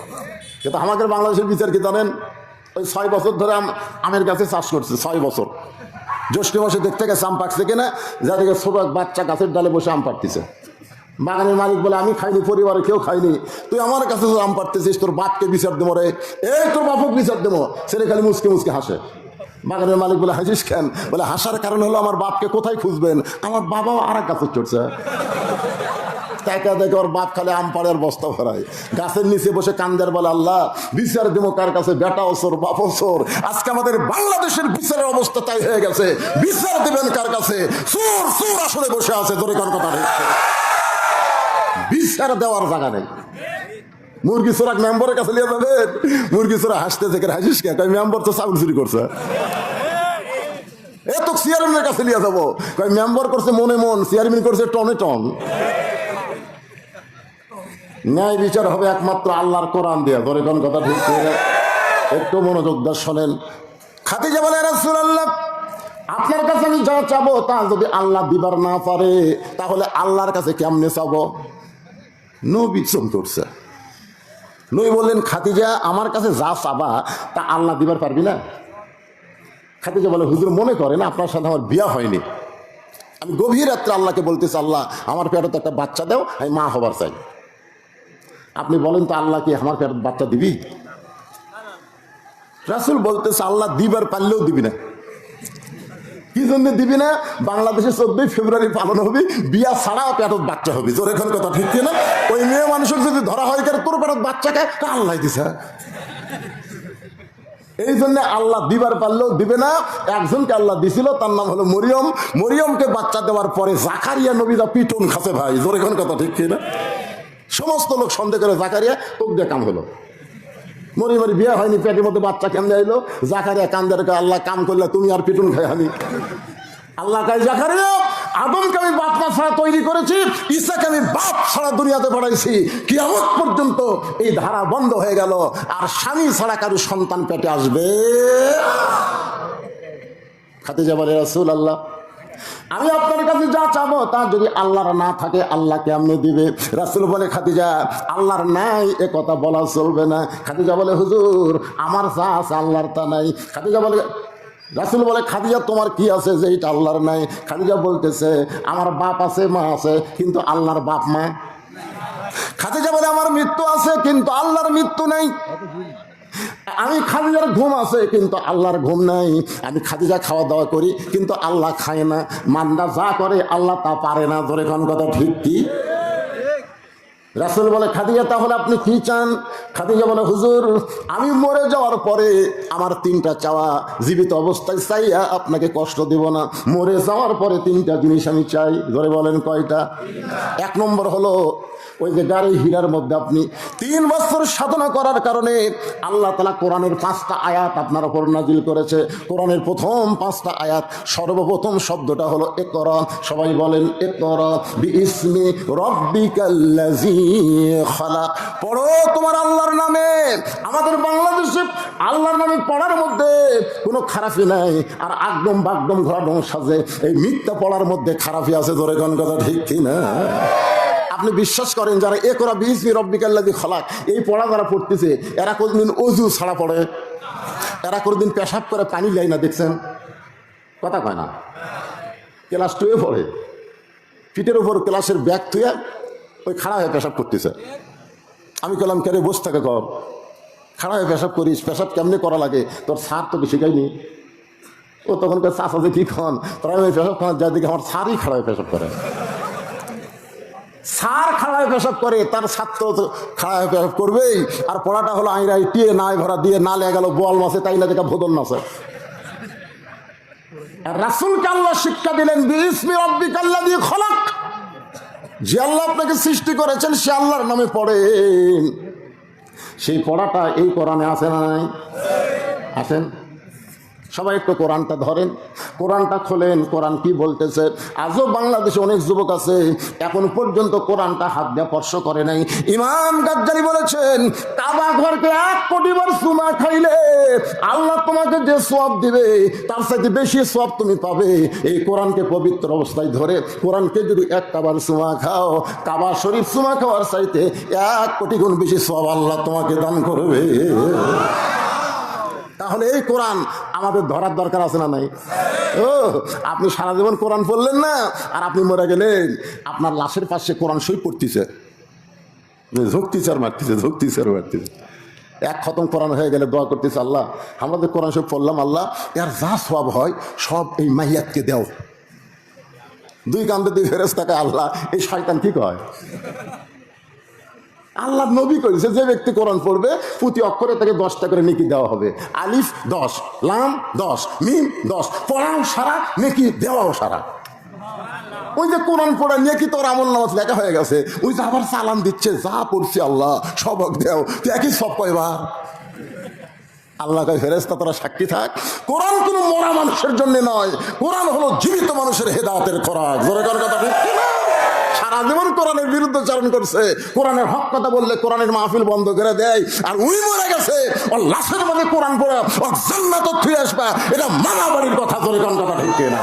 [SPEAKER 1] কিন্তু আমাদের বাংলাদেশের বিচার কি জানেন? ওই 6 বছর ধরে আমের গাছে চাষ করছে, 6 বছর। জ্যৈষ্ঠ মাসে দেখতে গেছে আম পাকছে কিনা, যাদেরকে ছোট বাচ্চা গাছের ডালে বসে আম পাকতেছে। বাগানের মালিক বলে, আমি খাইনি, পরিবারে কেউ খাইনি, তুই আমার কাছে আম পাড়তেছিস, তোর বাপকে বিচার দেবো রে, এই তোর বাপক বিচার দেবো। ছেলে খালি মুসকে মুসকে হাসে। বাগানের মালিক বলে, হাসিস কেন? বলে, হাসার কারণ হলো আমার বাপকে কোথায় খুঁজবেন, আমার বাবাও আর এক গাছে চড়ছে। দেখা দেখে ওর বাপ খালি আম পাড়ার বস্তা ভরায়, গাছের নিচে বসে কান্দার বলে, আল্লাহ বিচার দেবো কার কাছে? বেটা ওসর বাপ ওসর। আজকে আমাদের বাংলাদেশের বিচারের অবস্থা তাই হয়ে গেছে, বিচার দেবেন কার কাছে? চোর চোর আসলে বসে আছে। ধরে কার কথা বিচার দেওয়ার জায়গা নেই। মুরগি চোরা মেম্বরের কাছে নিয়ে যাবেন, মুরগি চোরা হাসতে থেকে হাসিস কে, মেম্বর তো চাউল চুরি করছে। এ তো চেয়ারম্যানের কাছে নিয়ে যাবো, মেম্বার করছে মনে মন, চেয়ারম্যান করছে টনে টন। ন্যায় বিচার হবে একমাত্র আল্লাহর কোরআন দিয়া। ধরে কোন কথা ঠিক করে একটু মনোযোগ দিয়ে শোনেন। খাদিজা বলে, রাসূলুল্লাহ, আপনার কাছে আমি যা চাবো তা যদি আল্লাহ দিবার না পারে তাহলে আল্লাহর কাছে কেমনে চাবো? নবী চমকে করছে। নবী বললেন, খাদিজা, আমার কাছে যা চাবা তা আল্লাহ দিবার পারবি না? খাদিজা বলে, হুজুর মনে করেন আপনার সাথে আমার বিয়া হয়নি, আমি গভীর রাত্রে আল্লাহকে বলতেছি, আল্লাহ আমার পেটে তো একটা বাচ্চা দাও, আমি মা হবার চাই। আপনি বলেন তো আল্লাহ কি আমার পেটে বাচ্চা দিবি? রাসূল বলতেছে, আল্লাহ দিবার পারলেও দিবি না। কি জন্য দিবি না? বাংলাদেশে 14 ফেব্রুয়ারি পালন হবে, বিয়া ছাড়াও পেটত বাচ্চা হবে। জোরে এখন কথা ঠিক কিনা? ওই মেয়ে মানুষের যদি ধরা হয় কেন তোর পেটত বাচ্চাকে আল্লাহ দিছে। এই জন্য আল্লাহ দিবার পারলেও দিবে না। একজনকে আল্লাহ দিছিল, তার নাম হলো মরিয়ম। মরিয়মকে বাচ্চা দেওয়ার পরে জাকারিয়া নবীরা পিটন খাসে ভাই। জোরে এখন কথা ঠিক কিনা? সমস্ত লোক সন্দেহ করে জাকারিয়া তোক দিয়ে কাম হলো। মরিয়মের বিয়ে হয়নি, পেটের মধ্যে বাচ্চা কেমনে আইলো? জাকারিয়া কান্দের, আল্লাহ কাম করলে তুমি আর পিটুন খাই আমি। আল্লাহ কাই, জাকারিয়া, আদমকে আমি বাপ মা ছাড়া তৈরি করেছি, ঈসাকে আমি বাপ ছাড়া দুনিয়াতে পাঠাইছি। কিয়ামত পর্যন্ত এই ধারা বন্ধ হয়ে গেল, আর স্বামী ছাড়া কারো সন্তান পেটে আসবে। খাদিজা বলে, রাসূলুল্লাহ, আমি আপনার কাছে যা চাবো তা যদি আল্লাহর না থাকে আল্লাহ কেমনে দিবে? রাসূল বলে, খাদিজা, আল্লাহর নাই এ কথা বলা চলবে না। খাদিজা বলে, হুজুর আমার যা আছে আল্লাহর তা নাই। খাদিজা বলে, রাসূল বলে, খাদিজা তোমার কি আছে যে এটা আল্লাহর নাই? খাদিজা বলতেছে, আমার বাপ আছে, মা আছে, কিন্তু আল্লাহর বাপ মা। খাদিজা বলে, আমার মৃত্যু আছে কিন্তু আল্লাহর মৃত্যু নাই। আমি খাদিজার ঘুম আছে কিন্তু আল্লাহর ঘুম নাই। আমি খাদিজা খাওয়া দাওয়া করি কিন্তু আল্লাহ খায় না। মান্দা যা করে আল্লাহ তা পারে না। ধরে কোন কথা ঠিক কি? রাসূল বলে, খাদিজা তাহলে আপনি কি চান? খাদিজা বলে, হুজুর আমি মরে যাওয়ার পরে আমার 3টা চাওয়া, জীবিত অবস্থায় চাইয়া আপনাকে কষ্ট দেব না, মরে যাওয়ার পরে 3টা জিনিস আমি চাই। ধরে বলেন কয়টা? 1 নম্বর হলো ওই যে গাড়ি হীরার মধ্যে আপনি 3 বছর সাধনা করার কারণে আল্লাহ তাআলা কোরআনের 5টা আয়াত আপনার উপর নাজিল করেছে। কোরআনের প্রথম 5টা আয়াত, সর্বপ্রথম শব্দটা হলো ইকরা। সবাই বলেন ইকরা বিইসমি রাব্বিকাল্লাযী খালাক। পড়ো তোমার আল্লাহর নামে। আমাদের বাংলাদেশে আল্লাহর নামে পড়ার মধ্যে কোনো খারাপি নাই, আর আগডম বাগডম ঘোরাডম সাজে এই মিথ্যা পড়ার মধ্যে খারাপি আছে। ধরে কোন কথা ঠিক কিনা? আপনি বিশ্বাস করেন যারা ইকরা বিইসমি রাব্বিকাল্লাযী খালাক এই পড়া যারা পড়তেছে, এরা কোনদিন অজু ছাড়া পড়ে? এরা কোনদিন পেশাব করে পানি যায় না? দেখছেন? কথা কয় না। ক্লাস 2-এ পড়ে, পিঠের উপর ক্লাসের ব্যাগ থুয়ে ওই খাড়া হয়ে পেশাব করতেছে। আমি বললাম, কেন বসে থাকে কর, খাড়া হয়ে পেশাব করিস, পেশাব কেমনে করা লাগে তোর স্যার তোকে শিখাইনি? ও তখনকার চাষা যে কি খান, তোরা ওই পেশাব খান যা দিকে আমার স্যারই খাড়া হয়ে পেশাব করে। স্যার খাড়া হয়ে পেশাব করে, তার ছাত্র খাড়া হয়ে পেশাব করবেই। আর পড়াটা হলো আইরাই টিয়ে নাই ভরা দিয়ে না লেগে গেল বল মাসে, তাই না দেখা ভোদন নাচে। রাসূলকে আল্লাহ শিক্ষা দিলেন বিইসমি রাব্বিকাল্লাযী খালাক। যে আল্লাহ আপনাকে সৃষ্টি করেছেন সে আল্লাহর নামে পড়েন। সেই পড়াটা এই কোরআনে আছে না নাই? আছেন? সবাই একটু কোরআনটা ধরেন, কোরআনটা খোলেন, কোরআন কি বলতেছে। আজও বাংলাদেশে অনেক যুবক আছে এখন পর্যন্ত কোরআনটা হাত দিয়ে স্পর্শ করে নাই। ইমাম গাজ্জালি বলেছেন, কাবা ঘরকে 1 কোটি বার চুমা খাইলে আল্লাহ তোমাকে যে সওয়াব দিবে তার সাথে বেশি সওয়াব তুমি পাবে এই কোরআনকে পবিত্র অবস্থায় ধরে। কোরআনকে যদি 1টা বার চুমা খাও, কাবা শরীফ চুমা খাওয়ার চাইতে 1 কোটি গুণ বেশি সওয়াব আল্লাহ তোমাকে দান করবে। তাহলে এই কোরআন আমাদের ধরার দরকার আছে না নাই? ও আপনি সারা জীবন কোরআন পড়লেন না, আর আপনি মরে গেলেন, আপনার লাশের পাশে কোরআন সই পড়তেছে, ঝুঁকতিছে আর মারতেছে, ঝুঁকতিছে আর মারতেছে। 1 খতম কোরআন হয়ে গেলে দোয়া করতেছে, আল্লাহ আমাদের কোরআন সব পড়লাম, আল্লাহ এর যা সওয়াব হয় সব এই মাইয়াতকে দাও। 2 কান্দে 2 ফেরেশতাকে আল্লাহ এই শয়তান কি কয়? আল্লাহ নবী করেছে যে ব্যক্তি কোরআন পড়বে প্রতি অক্ষরে তাকে 10টা করে নেকি দেওয়া হবে। আলিফ 10, লাম 10, মিম 10, পড়াও সারা, নেকি দেওয়াও সারা। ওই যে কোরআন পড়া নিয়ে কি তোর আমল নামাজ লেখা হয়ে গেছে, ওই যে আবার সালাম দিচ্ছে, যা পড়ছি আল্লাহ সবক দেও, তুই একই সব কয়বার। আল্লাহ কয় ফেরেশতা তোরা সাক্ষী থাক, কোরআন কোনো মরা মানুষের জন্য নয়, কোরআন হলো জীবিত মানুষের হেদায়েতের খোরাক। জোরে কর কথা ঠিক না? সারা জীবন কোরআনের বিরুদ্ধে চারণ করছে, কোরআনের হক কথা বললে কোরআনের মাহফিল বন্ধ করে দেয়, আর উই মরে গেছে ওর লাশের মধ্যে কোরআন পড়ে ওর জান্নাত থুয়ে আসবা, এটা মামা বাড়ির কথা। জোরে কর কথা ঠিক না?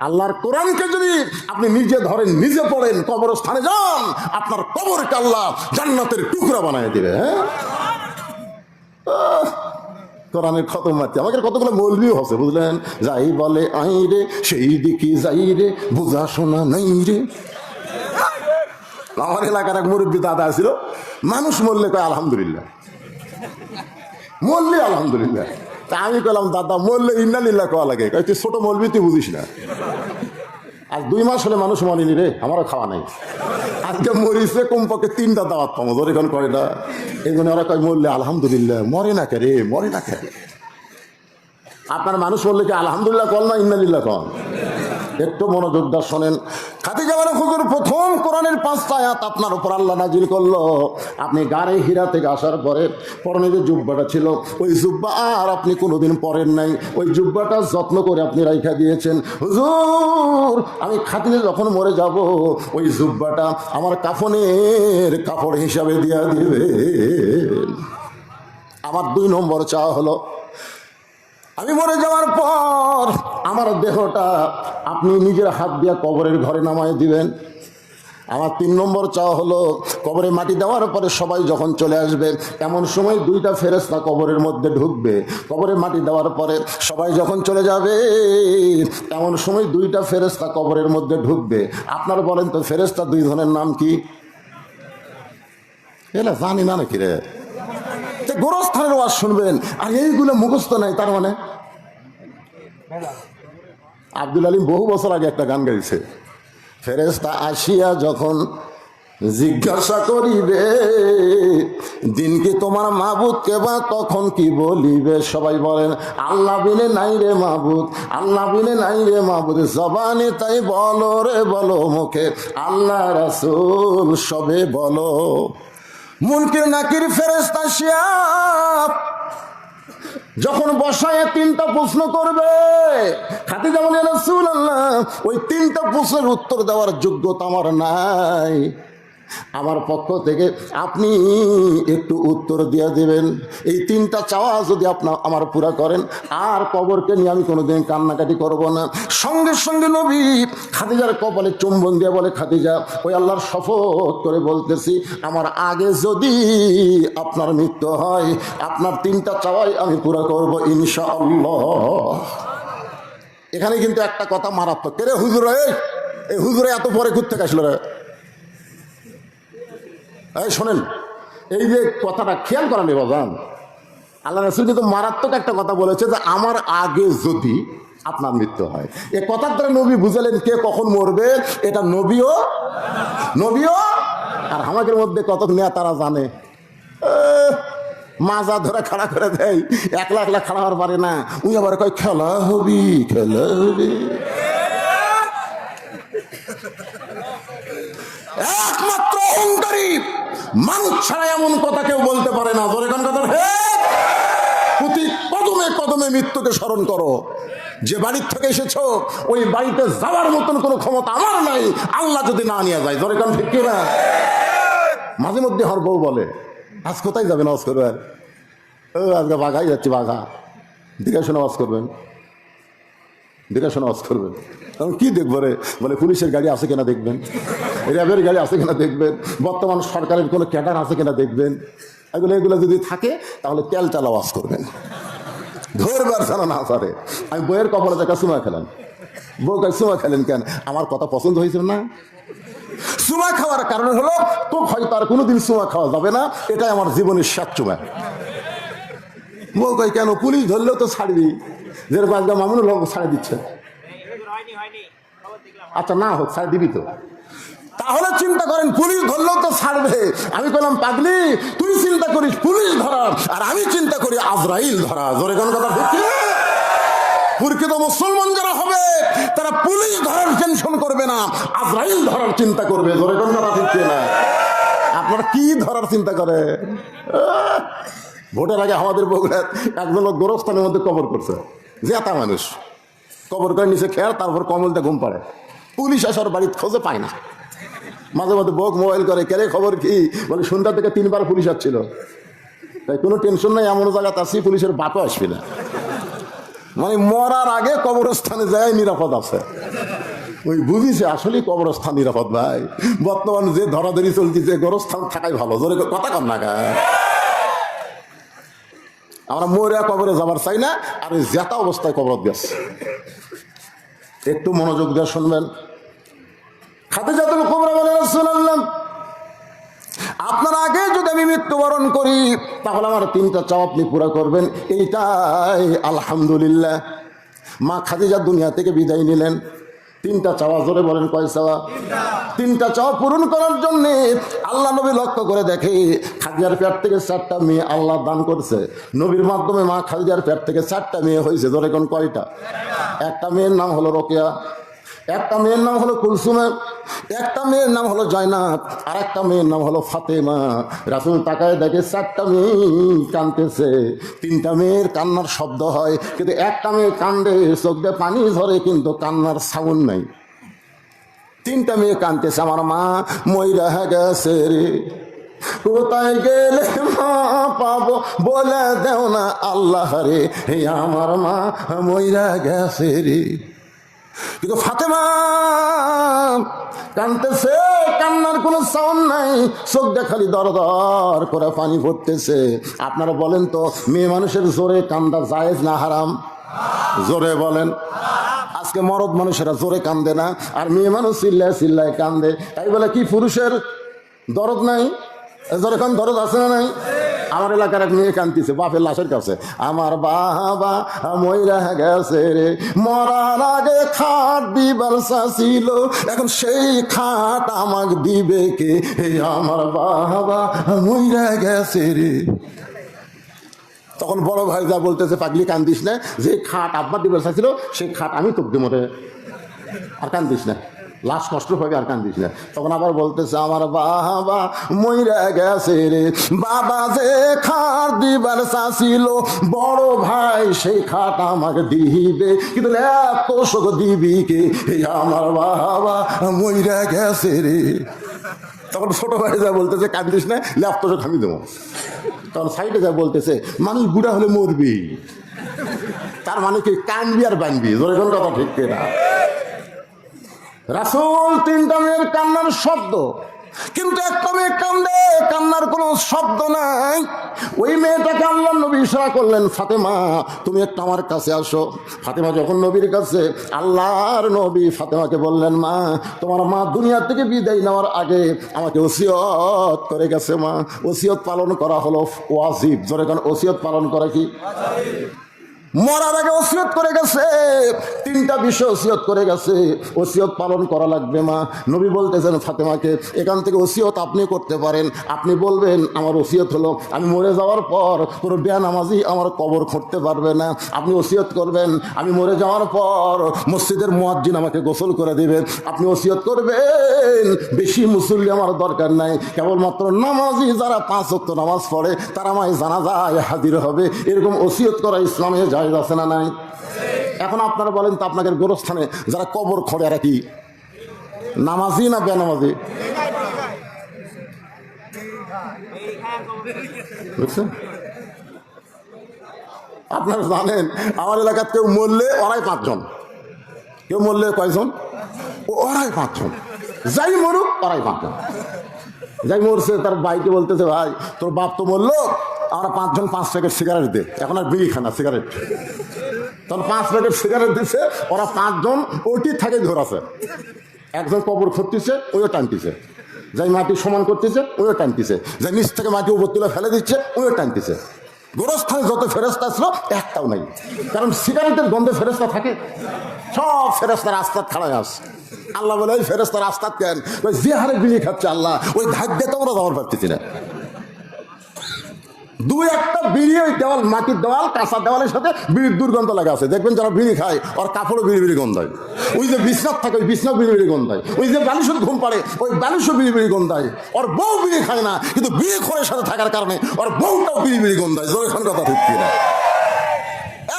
[SPEAKER 1] আল্লাহর কোরআনকে যদি আপনি নিজে ধরেন, নিজে পড়েন, কবরস্থানে যান, আপনার কবরকে আল্লাহ জান্নাতের টুকরা বানিয়ে দিবে। হ্যাঁ, কোরআনের খতম মারতে আমাকে কতগুলো মৌলবিও হচ্ছে, বুঝলেন? যাই বলে আই রে সেই দিকে যাই রে, বুঝা শোনা নাই রে। আমার এলাকার এক মুরব্বী দাদা ছিল, মানুষ মরলে কয় আলহামদুলিল্লাহ, মরলে আলহামদুলিল্লাহ। তা আমি কইলাম দাদা মরলে ইন্নালিল্লাহ কওয়া লাগে। কয় তুই ছোট মৌলবি, তুই বুঝিস না। আজ 2 মাস হলে মানুষ মরেনি রে, আমারও খাওয়া নাই। আজকে মরিছে কমপক্ষে 3টা দাওয়াত পাবো, ধরে এখন করে না। এই জন্য ওরা কয় মরলে আলহামদুলিল্লাহ, মরে না কে রে, মরে না কে। আপনার মানুষ বললে কি আলহামদুলিল্লাহ কল না ইন্নালিল্লাহ কল? একটু মনোযোগ দিয়ে শোনেন। খাদিজা বলে হুজুর প্রথম কোরআনের 5টা আয়াত আপনার উপর আল্লাহ নাজিল করলো, আপনি গাড়ি হীরা থেকে আসার পরে পরনে যে জুব্বাটা ছিল, ওই জুব্বা আর আপনি কোনোদিন পরেন নাই, ওই জুব্বাটা যত্ন করে আপনি রাইখা দিয়েছেন। হুজুর আমি খাদিজা যখন মরে যাব, ওই জুব্বাটা আমার কাফনের কাপড় হিসাবে দিয়া দিবে। আমার 2 নম্বর চাওয়া হলো, আমি মরে যাওয়ার পর আমার দেহটা আপনি নিজের হাত দিয়ে কবরের ঘরে নামায় দিবেন। আমার 3 নম্বর চাওয়া হলো, কবরে মাটি দেওয়ার পরে সবাই যখন চলে আসবে, এমন সময় 2টা ফেরেশতা কবরের মধ্যে ঢুকবে। কবরে মাটি দেওয়ার পরে সবাই যখন চলে যাবে, এমন সময় 2টা ফেরেশতা কবরের মধ্যে ঢুকবে। আপনারা বলেন তো ফেরেশতা 2 জনের নাম কি? এলা জানি না নাকি রে? গোরস্থানের ওয়াজ শুনবেন আর এইগুলো মুখস্থ নাই, তার মানে আব্দুল আলিম বহু বছর আগে একটা গান গাইছে, ফেরেশতা আসিয়া যখন জিজ্ঞাসা করিবে দিন কি তোমার মাবুদ কেবা, তখন কি বলিবে? সবাই বলেন আল্লাহ বিনে নাই রে মাবুদ, আল্লাহ বিনে নাই রে মাবুদ। জবানে তাই বলো রে বলো, মুখে আল্লাহ রাসূল সবে বলো। মুনকির নাকির ফেরেশতা আসিয়া যখন বসায় 3টা প্রশ্ন করবে, খাদিজা বলে রাসূলুল্লাহ ওই 3টা প্রশ্নের উত্তর দেওয়ার যোগ্যতা আমার নাই, আমার পক্ষ থেকে আপনি একটু উত্তর দিয়ে দেবেন। এই 3টা চাওয়া যদি আপনি আমার পুরা করেন, আর কবরকে নিয়ে আমি কোনোদিন কান্নাকাটি করব না। সঙ্গে সঙ্গে নবী খাদিজার কপালে চুম্বন দিয়ে বলে, খাদিজা ওই আল্লাহর শপথ করে বলতেছি, আমার আগে যদি আপনার মৃত্যু হয়, আপনার 3টা চাওয়াই আমি পুরা করব ইনশাআল্লাহ। এখানে কিন্তু একটা কথা মারাত্মক। কে রে হুজুর, এই হুজুরে এত পরে ঘুরতে আসলো রে? এই শোনেন, এই যে কথাটা খেয়াল করা নেই বাজান, আল্লাহ রাসূল কিন্তু মারাত্মক একটা কথা বলেছে যে আমার আগে যদি আপনার মৃত্যু হয়। এই কথার দ্বারা নবী বুঝালেন কে কখন মরবে, এটা নবীও আর আমাদের মধ্যে কত নেতারা জানে। মাজা ধরে খাড়া করে দেয়, একলা একলা খাড়া হওয়ার পারে না, উনি আবার কয় খেলা হবি, খেলা হবি। একমাত্র অহংকারী মানুষ ছাড়া এমন কথা কেউ বলতে পারে না। জোরে কোন কথা? প্রতি কদমে কদমে মৃত্যুকে স্মরণ করো। যে বাড়ির থেকে এসেছো ওই বাড়িতে যাওয়ার মতন কোনো ক্ষমতা আমার নাই, আল্লাহ যদি না নিয়ে যায়। জোরে কোন ঠিক কিনা? মাঝে মধ্যে হর বউ বলে আজ কোথায় যাবেন আওয়াজ করবেন? আজকে বাঘাই যাচ্ছি, বাঘা দিকে শোনা আওয়াজ করবেন, দিকে শোনা আওয়াজ করবেন। তখন কি দেখবো রে? বলে পুলিশের গাড়ি আছে কিনা দেখবেন, র্যাবের গাড়ি আছে কিনা দেখবেন, বর্তমান সরকারের কোনো ক্যাডার আছে কিনা দেখবেন। এগুলো যদি থাকে তাহলে তেল চাল আওয়াজ করবেন, ধরবার জানা না পারে। আমি বইয়ের কপালে দেখা সুমা খেলেন, বউ কাজ সুমা খেলেন কেন? আমার কথা পছন্দ হয়েছিল না। সুমা খাওয়ার কারণ হলো তো হয়তো আর কোনোদিন সুমা খাওয়া যাবে না, এটাই আমার জীবনের শেষ চুমা। বউ কয় কেন? পুলিশ ধরলেও তো ছাড়বি, যেরকম আজকে মামুনুল হক ছাড়ে দিচ্ছে। আচ্ছা না হোক, ছাড় দিবি তো। তাহলে চিন্তা করেন পুলিশ ধরলেও তো ছাড়বে। আমি বললাম পাগলি, তুই চিন্তা করিস পুলিশ ধরা, আর আমি চিন্তা করি আজরাইল ধরা। জোরে কোন কথা? প্রকৃত মুসলমান যারা হবে তারা পুলিশ ধরার টেনশন আজরাইল ধরার চিন্তা করবে, ধরে কোন কথা ঠিক না? আপনারা কি ধরার চিন্তা করে? ভোটের আগে আমাদের বগুড়ার একজন লোক গোরস্থানের মধ্যে কবর করছে, জেতা মানুষ কবর করে নিচে খেয়ার, তারপর কমলতে ঘুম পাড়ে। পুলিশ আসার বাড়িতে খোঁজে পায় না। মাঝে মাঝে বউক মোবাইল করে, কেরে খবর কি? বলে সন্ধ্যা থেকে 3 বার পুলিশ আসছিল। তাই কোনো টেনশন নাই, এমন জায়গাতে আসি পুলিশের বাপও আসবে না। মানে মরার আগে কবরস্থানে যায় নিরাপদ আছে। ওই বুঝিছে আসলেই কবরস্থান নিরাপদ ভাই। বর্তমান যে ধরাধরি চলতেছে, গোরস্থান থাকাই ভালো। জোরে কথা কর না গা। আমরা মরিয়া কবরে যাবার চাই না, আর ওই জেতা অবস্থায় কবরত গেছে। একটু মনোযোগ দিয়ে শুনবেন। খাদিজাতুল কুবরা বলেন, রাসূলুল্লাহ, আপনার আগে যদি আমি মৃত্যুবরণ করি তাহলে আমার 3টা চাওয়া আপনি পুরা করবেন, এইটাই আলহামদুলিল্লাহ। মা খাদিজা দুনিয়া থেকে বিদায় নিলেন। 3টা চাওয়া, জোরে বলেন কয় চাওয়া? 3টা চাওয়া পূরণ করার জন্য আল্লাহ নবী লক্ষ্য করে দেখে খাদিজার পেট থেকে 4টা মেয়ে আল্লাহ দান করছে। নবীর মাধ্যমে মা খাদিজার পেট থেকে 4টা মেয়ে হয়েছে। জোরে কোন কয়টা? একটা মেয়ের নাম হলো রোকেয়া, একটা মেয়ের নাম হলো কুলসুমা, একটা মেয়ের নাম হলো জয়নাব, আর একটা মেয়ের নাম হলো ফাতেমা। রাসূল তাকায় দেখে 4টা মেয়ে কাঁদতেছে। 3টা মেয়ের কান্নার শব্দ হয়, কিন্তু একটা মেয়ে কান্দে, চোখ দিয়ে পানি ঝরে, কিন্তু কান্নার সাউন্ড নাই। 3টা মেয়ে কাঁদতেছে, আমার মা মইরা গেছে রে, কোথায় গেলে মা পাবো বলে দেও না আল্লাহ রে, আমার মা মইরা গেছে রে। কিন্তু ফাতেমা কাঁদতেছে, কান্নার কোনো সাউন্ড নাই, চোখ দিয়ে খালি দর দর করে পানি পড়তেছে। আপনারা বলেন তো, মেয়ে মানুষের জোরে কান্দা জায়েজ না হারাম? জোরে বলেন। আজকে মরদ মানুষেরা জোরে কান্দে না, আর মেয়ে মানুষ চিল্লায় চিল্লায় কান্দে। তাই বলে কি পুরুষের দরদ নাই? জোরে কান দরদ আছে না নাই? আমার এলাকার এক মেয়ে কান্দিছে বাপের লাশের কাছে, আমার বাবা মইরা গেছে রে, মরার আগে খাট দিবার ছিল, এখন সেই খাট আমাকে দিবে কে, আমার বাবা মইরা গেছে রে। তখন বড় ভাই যা বলতেছে, পাগলি কান্দিস না, যে খাট আব্বা দিবার ছিল সেই খাট আমি তোকে দিব রে, আর কান্দিস না, লাশ কষ্ট পাবে, আর কান্দিস না। তখন আবার বলতেছে, আমার বাবা মইরা গেছে রে, বাবা যে খাট দিবার চাছিল, বড় ভাই সেই খাট আমাকে দিবে, কিন্তু এত শোক দিবি কে, আমার বাবা মইরা গেছে রে। তখন ছোট ভাই যা বলতেছে, কান্দিস না, ল্যাপ তো আমি দেবো। তখন সাইডে যা বলতেছে, মানুষ বুড়া হলে মরবি, তার মানে কি কানবি আর বানবি? ধরে কোন কথা ঠিক না? রাসূল 3টা মেয়ের কান্নার শব্দ, কিন্তু একটা মেয়ে কান্দে, কান্নার কোনো শব্দ নাই। ওই মেয়েটাকে আল্লাহ নবী ইশারা করলেন, ফাতেমা তুমি একটু আমার কাছে আসো। ফাতেমা যখন নবীর কাছে, আল্লাহর নবী ফাতেমাকে বললেন, মা তোমার মা দুনিয়া থেকে বিদায় নেওয়ার আগে আমাকে ওসিয়ত করে গেছে। মা ওসিয়ত পালন করা হলো ওয়াজিব। জোরে কারণ ওসিয়ত পালন করা কি? মরার আগে ওসিয়ত করে গেছে, 3টা বিষয় ওসিয়ত করে গেছে, ওসিয়ত পালন করা লাগবে। মা নবী বলতেছেন ফাতেমাকে, এখান থেকে ওসিয়ত আপনি করতে পারেন, আপনি বলবেন আমার ওসিয়ত হলো আমি মরে যাওয়ার পর কোনো বেনামাজি আমার কবর খুঁড়তে পারবে না। আপনি ওসিয়ত করবেন আমি মরে যাওয়ার পর মসজিদের মুয়াজ্জিন আমাকে গোসল করে দিবেন। আপনি ওসিয়ত করবেন বেশি মুসল্লি আমার দরকার নাই, কেবলমাত্র নামাজি যারা 5 ওয়াক্ত নামাজ পড়ে তারা আমায় জানাজায় হাজির হবে। এরকম ওসিয়ত করা ইসলামে জায়েজ আছে না নাই? এখন আপনারা বলেন তো, আপনাদের গোরস্থানে যারা কবর খোঁড়ে এরা কি নামাজি না বেনামাজি? বুঝছেন? আপনারা জানেন আমার এলাকার কেউ মরলে ওরাই 5 জন, কেউ মরলে কয়জন? ওরাই 5 জন, যাই মরুক ওরাই 5 জন। যাই মরছে তার ভাইকে বলতেছে, ভাই তোর বাপ তো মরলো, আমরা 5 জন 5 প্যাকেট সিগারেট দে, এখন আর বিড়ি খানা সিগারেট। তখন 5 প্যাকেট সিগারেট দিচ্ছে, ওরা 5 জন ওটি থাকে ধরাছে। একজন কবর খুঁড়তেছে, ওইও টানতেছে, যাই মাটি সমান করতেছে ওইও টানতেছে, যাই নিচ থেকে মাটি উপর তুলে ফেলে দিচ্ছে ওইও টানতেছে। গোরস্থানে যত ফেরেস্তা ছিল একটাও নাই, কারণ সিগারেটের গন্ধে ফেরেস্তা থাকে, সব ফেরেস্তার রাস্তার খাড়ায় আস। আল্লাহ বলে ওই ফেরেস্তার রাস্তার কেন? ওই যে হারে বিড়ি খাচ্ছে আল্লাহ, ওই ধাক দিয়ে তো আমরা যাওয়ার পারতেছি না। দুই একটা বিড়ি ওই দেওয়াল, মাটির দেওয়াল, কাঁচা দেওয়ালের সাথে বিড়ির দুর্গন্ধ লাগা আছে। দেখবেন যারা বিড়ি খায় ওর কাপড়ও বিড়ি বিড়ি গন্ধায়, ওই যে বিছনাথ থাকে ওই বিছনাথ বিড়ি বিড়ি গন্ধায়, ওই যে বালিশত ঘুম পাড়ে ওই বালিশও বিড়ি বিড়ি গন্ধায়। ওর বউ বিড়ি খায় না, কিন্তু বিড়ি খোরের সাথে থাকার কারণে ওর বউটাও বিড়ি বিড়ি গন্ধায়। এখন কথা ঠিক কিনা?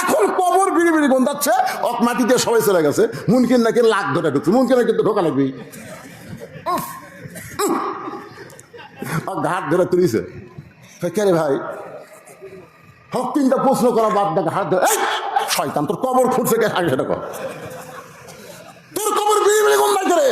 [SPEAKER 1] এখন কবর বিড়ি বিড়ি গন্ধাচ্ছে, অক মাটি দিয়ে সবাই চলে গেছে। মুনকিন নাকি লাখ ধরে ঢুকছে, মুনকিনের কিন্তু ঢোকা লাগবে, ঘাট ধরে তুলিছে। কে রে ভাই? হক তিনটা প্রশ্ন করা বাদ দেখে হাত ধরে, শয়তান তোর কবর খুঁড়ছে কে? আগে সেটা কর, তোর কবর বিড়ি বিড়ি গন্ধায় করে।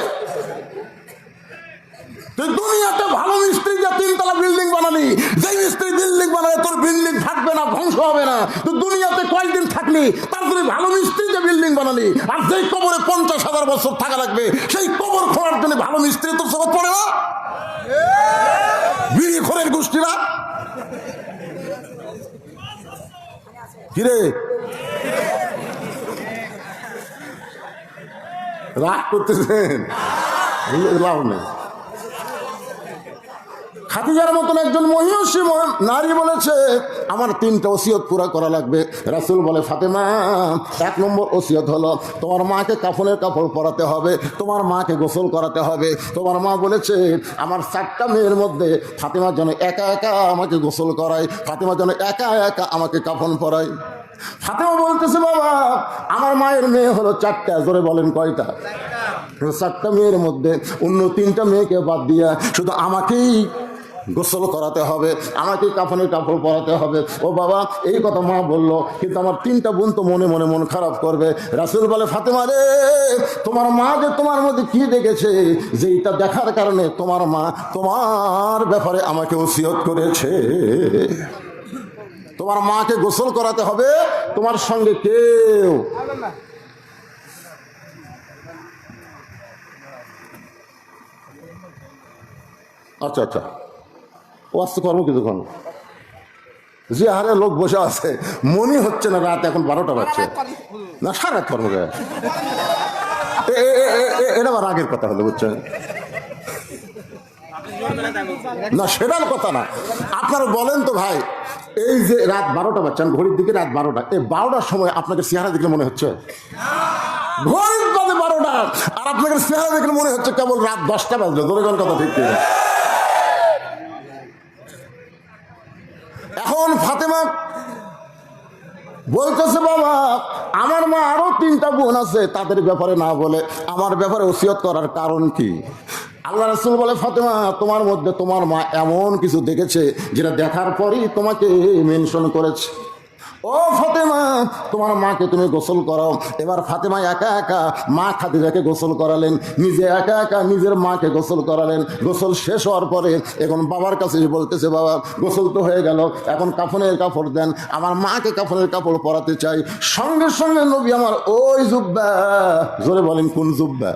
[SPEAKER 1] তুই দুনিয়াতে ভালো মিস্ত্রি যা তিনতলা বিল্ডিং বানালি, যেই মিস্ত্রি বিল্ডিং বানালে তোর বিল্ডিং থাকবে না, ধ্বংস হবে না। তুই দুনিয়াতে কয়েকদিন থাকলি, তারপরে ভালো মিস্ত্রি যে বিল্ডিং বানালি, আর যেই কবরে 50,000 বছর থাকা লাগবে, সেই কবর খোঁড়ার জন্য ভালো মিস্ত্রি তোর সবত পড়ে না? বিড়ি খোরের গোষ্ঠীরা কিরে রাগ করতেছেন? লাভ নেই। খাদিজার মতন একজন মহিষী নারী বলেছে আমার 3টা ওসিয়ত পুরা করা লাগবে। রাসূল বলে ফাতেমা, 1 নম্বর ওসিয়ত হলো তোমার মাকে কাফনের কাপড় পরাতে হবে, তোমার মাকে গোসল করাতে হবে। তোমার মা বলেছে আমার 4টা মেয়ের মধ্যে ফাতেমা যেন একা একা আমাকে গোসল করায়, ফাতেমা যেন একা একা আমাকে কাফন পরায়। ফাতেমা বলতেছে বাবা আমার মায়ের মেয়ে হলো 4টা। জোরে বলেন কয়টা? 4টা মেয়ের মধ্যে অন্য 3টা মেয়েকে বাদ দিয়া শুধু আমাকেই গোসল করাতে হবে, আমাকে কাফনের কাপড় পরাতে হবে। ও বাবা এই কথা মা বলল, কিন্তু আমার 3টা বোন তো মনে মনে মন খারাপ করবে। রাসূল বলে ফাতেমা রে, তোমার মা যে তোমার মধ্যে কি দেখেছে, যেটা দেখার কারণে তোমার মা তোমার ব্যাপারে আমাকে ওসিয়ত করেছে। তোমার মাকে গোসল করাতে হবে, তোমার সঙ্গে কেউ আচ্ছা আচ্ছা ওয়াস্ত কর্ম কিছুক্ষণ যে হারে লোক বসে আছে মনে হচ্ছে না রাত এখন 12টা বাজছে না, সারা কর্ম এটা আবার আগের কথা হলো, বুঝছেন না? সেটার কথা না, আপনারা বলেন তো ভাই, এই যে রাত 12টা বাজছে, ঘড়ির দিকে রাত 12টা, এই 12টার সময় আপনাকে চেহারা দেখলে মনে হচ্ছে ঘড়ির বাজে 12টা, আর আপনাকে চেহারা দেখলে মনে হচ্ছে কেবল রাত 10টা বাজলো। ধরে কথা ঠিক কিনা? এখন ফাতেমা বলতেছে বাবা আমার মা আরো 3টা বোন আছে, তাদের ব্যাপারে না বলে আমার ব্যাপারে ওসিয়ত করার কারণ কি? আল্লাহ রাসূল বলে ফাতেমা তোমার মধ্যে তোমার মা এমন কিছু দেখেছে যেটা দেখার পরই তোমাকে মেনশন করেছে। ও ফাতেমা তোমার মাকে তুমি গোসল করাও। এবার ফাতেমা একা একা মা খাদিজাকে গোসল করালেন, নিজে একা একা নিজের মাকে গোসল করালেন। গোসল শেষ হওয়ার পরে এখন বাবার কাছে বলতেছে বাবা গোসল তো হয়ে গেল, এখন কাফনের কাপড় দেন, আমার মাকে কাফনের কাপড় পরাতে চাই। সঙ্গে সঙ্গে নবী আমার ওই জুব্বা, জোরে বলেন কোন জুব্বা?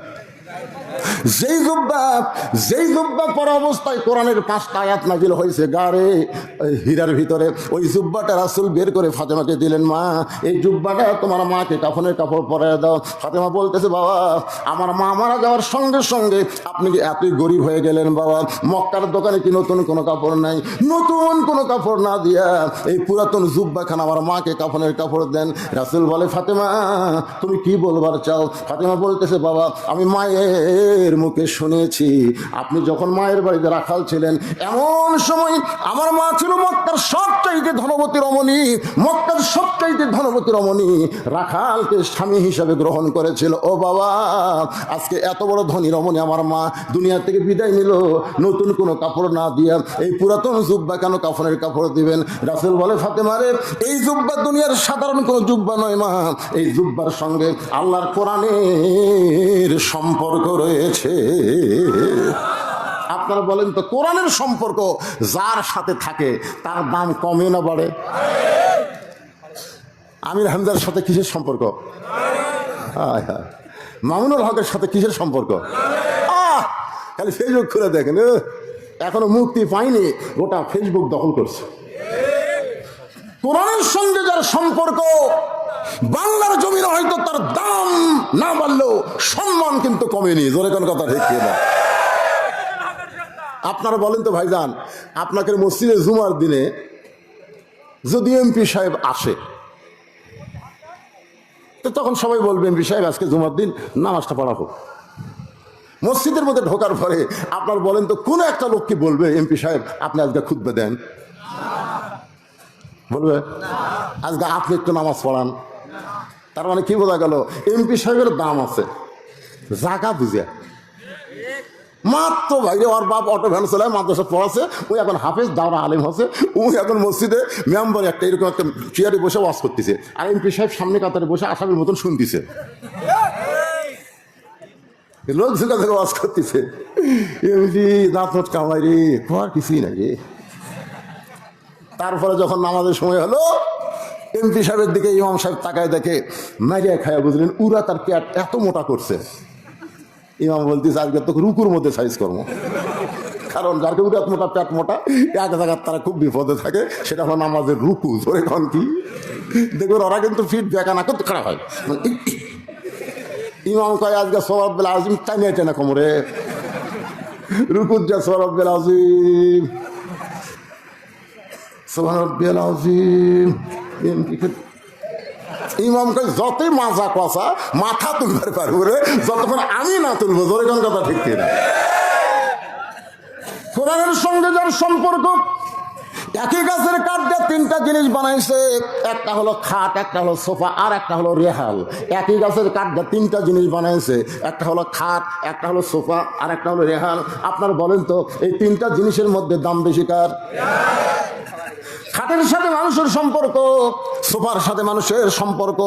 [SPEAKER 1] যেই জুব্বা পরা অবস্থায় কোরআনের 5টা আয়াত নাজিল হয়েছে গারে হীরার ভিতরে, ওই জুব্বাটা রাসূল বের করে ফাতেমাকে দিলেন, মা এই জুব্বাটা তোমার মাকে কাফনের কাপড় পরায় দাও। ফাতেমা বলতেছে বাবা আমার মা মারা যাওয়ার সঙ্গে সঙ্গে আপনি কি এতই গরিব হয়ে গেলেন বাবা? মক্কার দোকানে কি নতুন কোনো কাপড় নাই? নতুন কোনো কাপড় না দিয়া এই পুরাতন জুব্বাখান আমার মাকে কাফনের কাপড় দেন। রাসূল বলে ফাতেমা তুমি কি বলবার চাও? ফাতেমা বলতেছে বাবা আমি মায়ের মুখে শুনেছি আপনি যখন মায়ের বাড়িতে রাখাল ছিলেন এমন সময় আমার মা ছিল মক্কার সবচাইতে ধনবতী রমণী, মক্কার সবচাইতে ধনবতী রমণী রাখালকে স্বামী হিসাবে গ্রহণ করেছিল। ও বাবা আজকে এত বড় ধনী রমণী আমার মা দুনিয়া থেকে বিদায় নিল, নতুন কোনো কাপড় না দিয়া এই পুরাতন জুব্বা কেন কাফনের কাপড় দিবেন? রাসূল বলে ফাতেমা রে এই জুব্বা দুনিয়ার সাধারণ কোনো জুব্বা নয় মা, এই জুব্বার সঙ্গে আল্লাহর কোরআনের সম্পর্ক রয়েছে। আপনারা বলেন তো কোরআনের সম্পর্ক যার সাথে থাকে তার দাম কমে না বাড়ে? আমির হামজার সাথে কিসের সম্পর্ক? মামুনুল হকের সাথে কিসের সম্পর্ক? খালি ফেসবুক খুলে দেখেন, এখনো মুক্তি পায়নি, গোটা ফেসবুক দখল করছে। কোরআনের সঙ্গে যার সম্পর্ক বাংলার জমিনে হয়তো তার দাম না বাড়লেও সম্মান কিন্তু কমেনি। জোরে কোন কথা ঠিক না? আপনারা বলেন তো ভাইজান আপনাকে মসজিদে জুমার দিনে যদি এমপি সাহেব আসে তো তখন সবাই বলবে এমপি সাহেব আজকে জুমার দিন নামাজটা পড়া হোক। মসজিদের মধ্যে ঢোকার পরে আপনার বলেন তো কোন একটা লোক কি বলবে এমপি সাহেব আপনি আজকে খুতবা দেন? বলবে আজকে আপনি একটু নামাজ পড়ান। তার মানে কি বোঝা গেল? এমপি সাহেবের দাম আছে জায়গা বুঝে। মাত্র ভাইরে ওর বাপ অটো ভ্যান চালায়, মাদ্রাসা পড়াছে, ওই এখন হাফেজ দাওরা আলেম হচ্ছে, ওই এখন মসজিদে মেম্বার একটা এরকম একটা চেয়ারে বসে ওয়াজ করতেছে, আর এমপি সাহেব সামনে কাতারে বসে আসামের মতন শুনতেছে, লোক ঝুঁকা থেকে ওয়াজ করতেছে। এমপি দাঁত কামাই রে, আর কিছুই নাই রে। তারপরে যখন নামাজের সময় হলো, এমপি সাহেবের দিকে ইমাম সাহেব তাকায় দেখে মারিয়া খায়া বুঝলেন উরা তার পেট এত মোটা করছে। ইমাম বলতেছে আজকে তো রুকুর মধ্যে সাইজ করবো, কারণ যার কেউ এত মোটা পেট মোটা এক জায়গার তারা খুব বিপদে থাকে, সেটা হলো নামাজের রুকু। এখন কি দেখবেন ওরা কিন্তু ফিট বেকা না করতে খারাপ হয়। ইমাম কয় আজকে সওয়াব বেলা আজিম টাইনে টেনে কোমরে রুকুর যা সওয়াব বেলা আজিম সওয়াব বেলা আজিম। ইমাম কয় যতই মাজা কষা মাথা তুলবার পারবো রে, যতক্ষণ আমি না তুলবো। জোরে কোন কথা ঠিক কিনা? কোরআনের সঙ্গে যার সম্পর্ক, একই গাছের কাঠ দিয়ে তিনটা জিনিস বানাইছে, একটা হলো খাট, একটা হলো সোফা, আর একটা হলো রেহাল। একই গাছের কাঠ দিয়ে তিনটা জিনিস বানাইছে, একটা হলো খাট, একটা হলো সোফা, আর একটা হলো রেহাল। আপনার বলেন তো এই তিনটা জিনিসের মধ্যে দাম বেশি কার? খাটের সাথে মানুষের সম্পর্ক, সোফার সাথে মানুষের সম্পর্ক,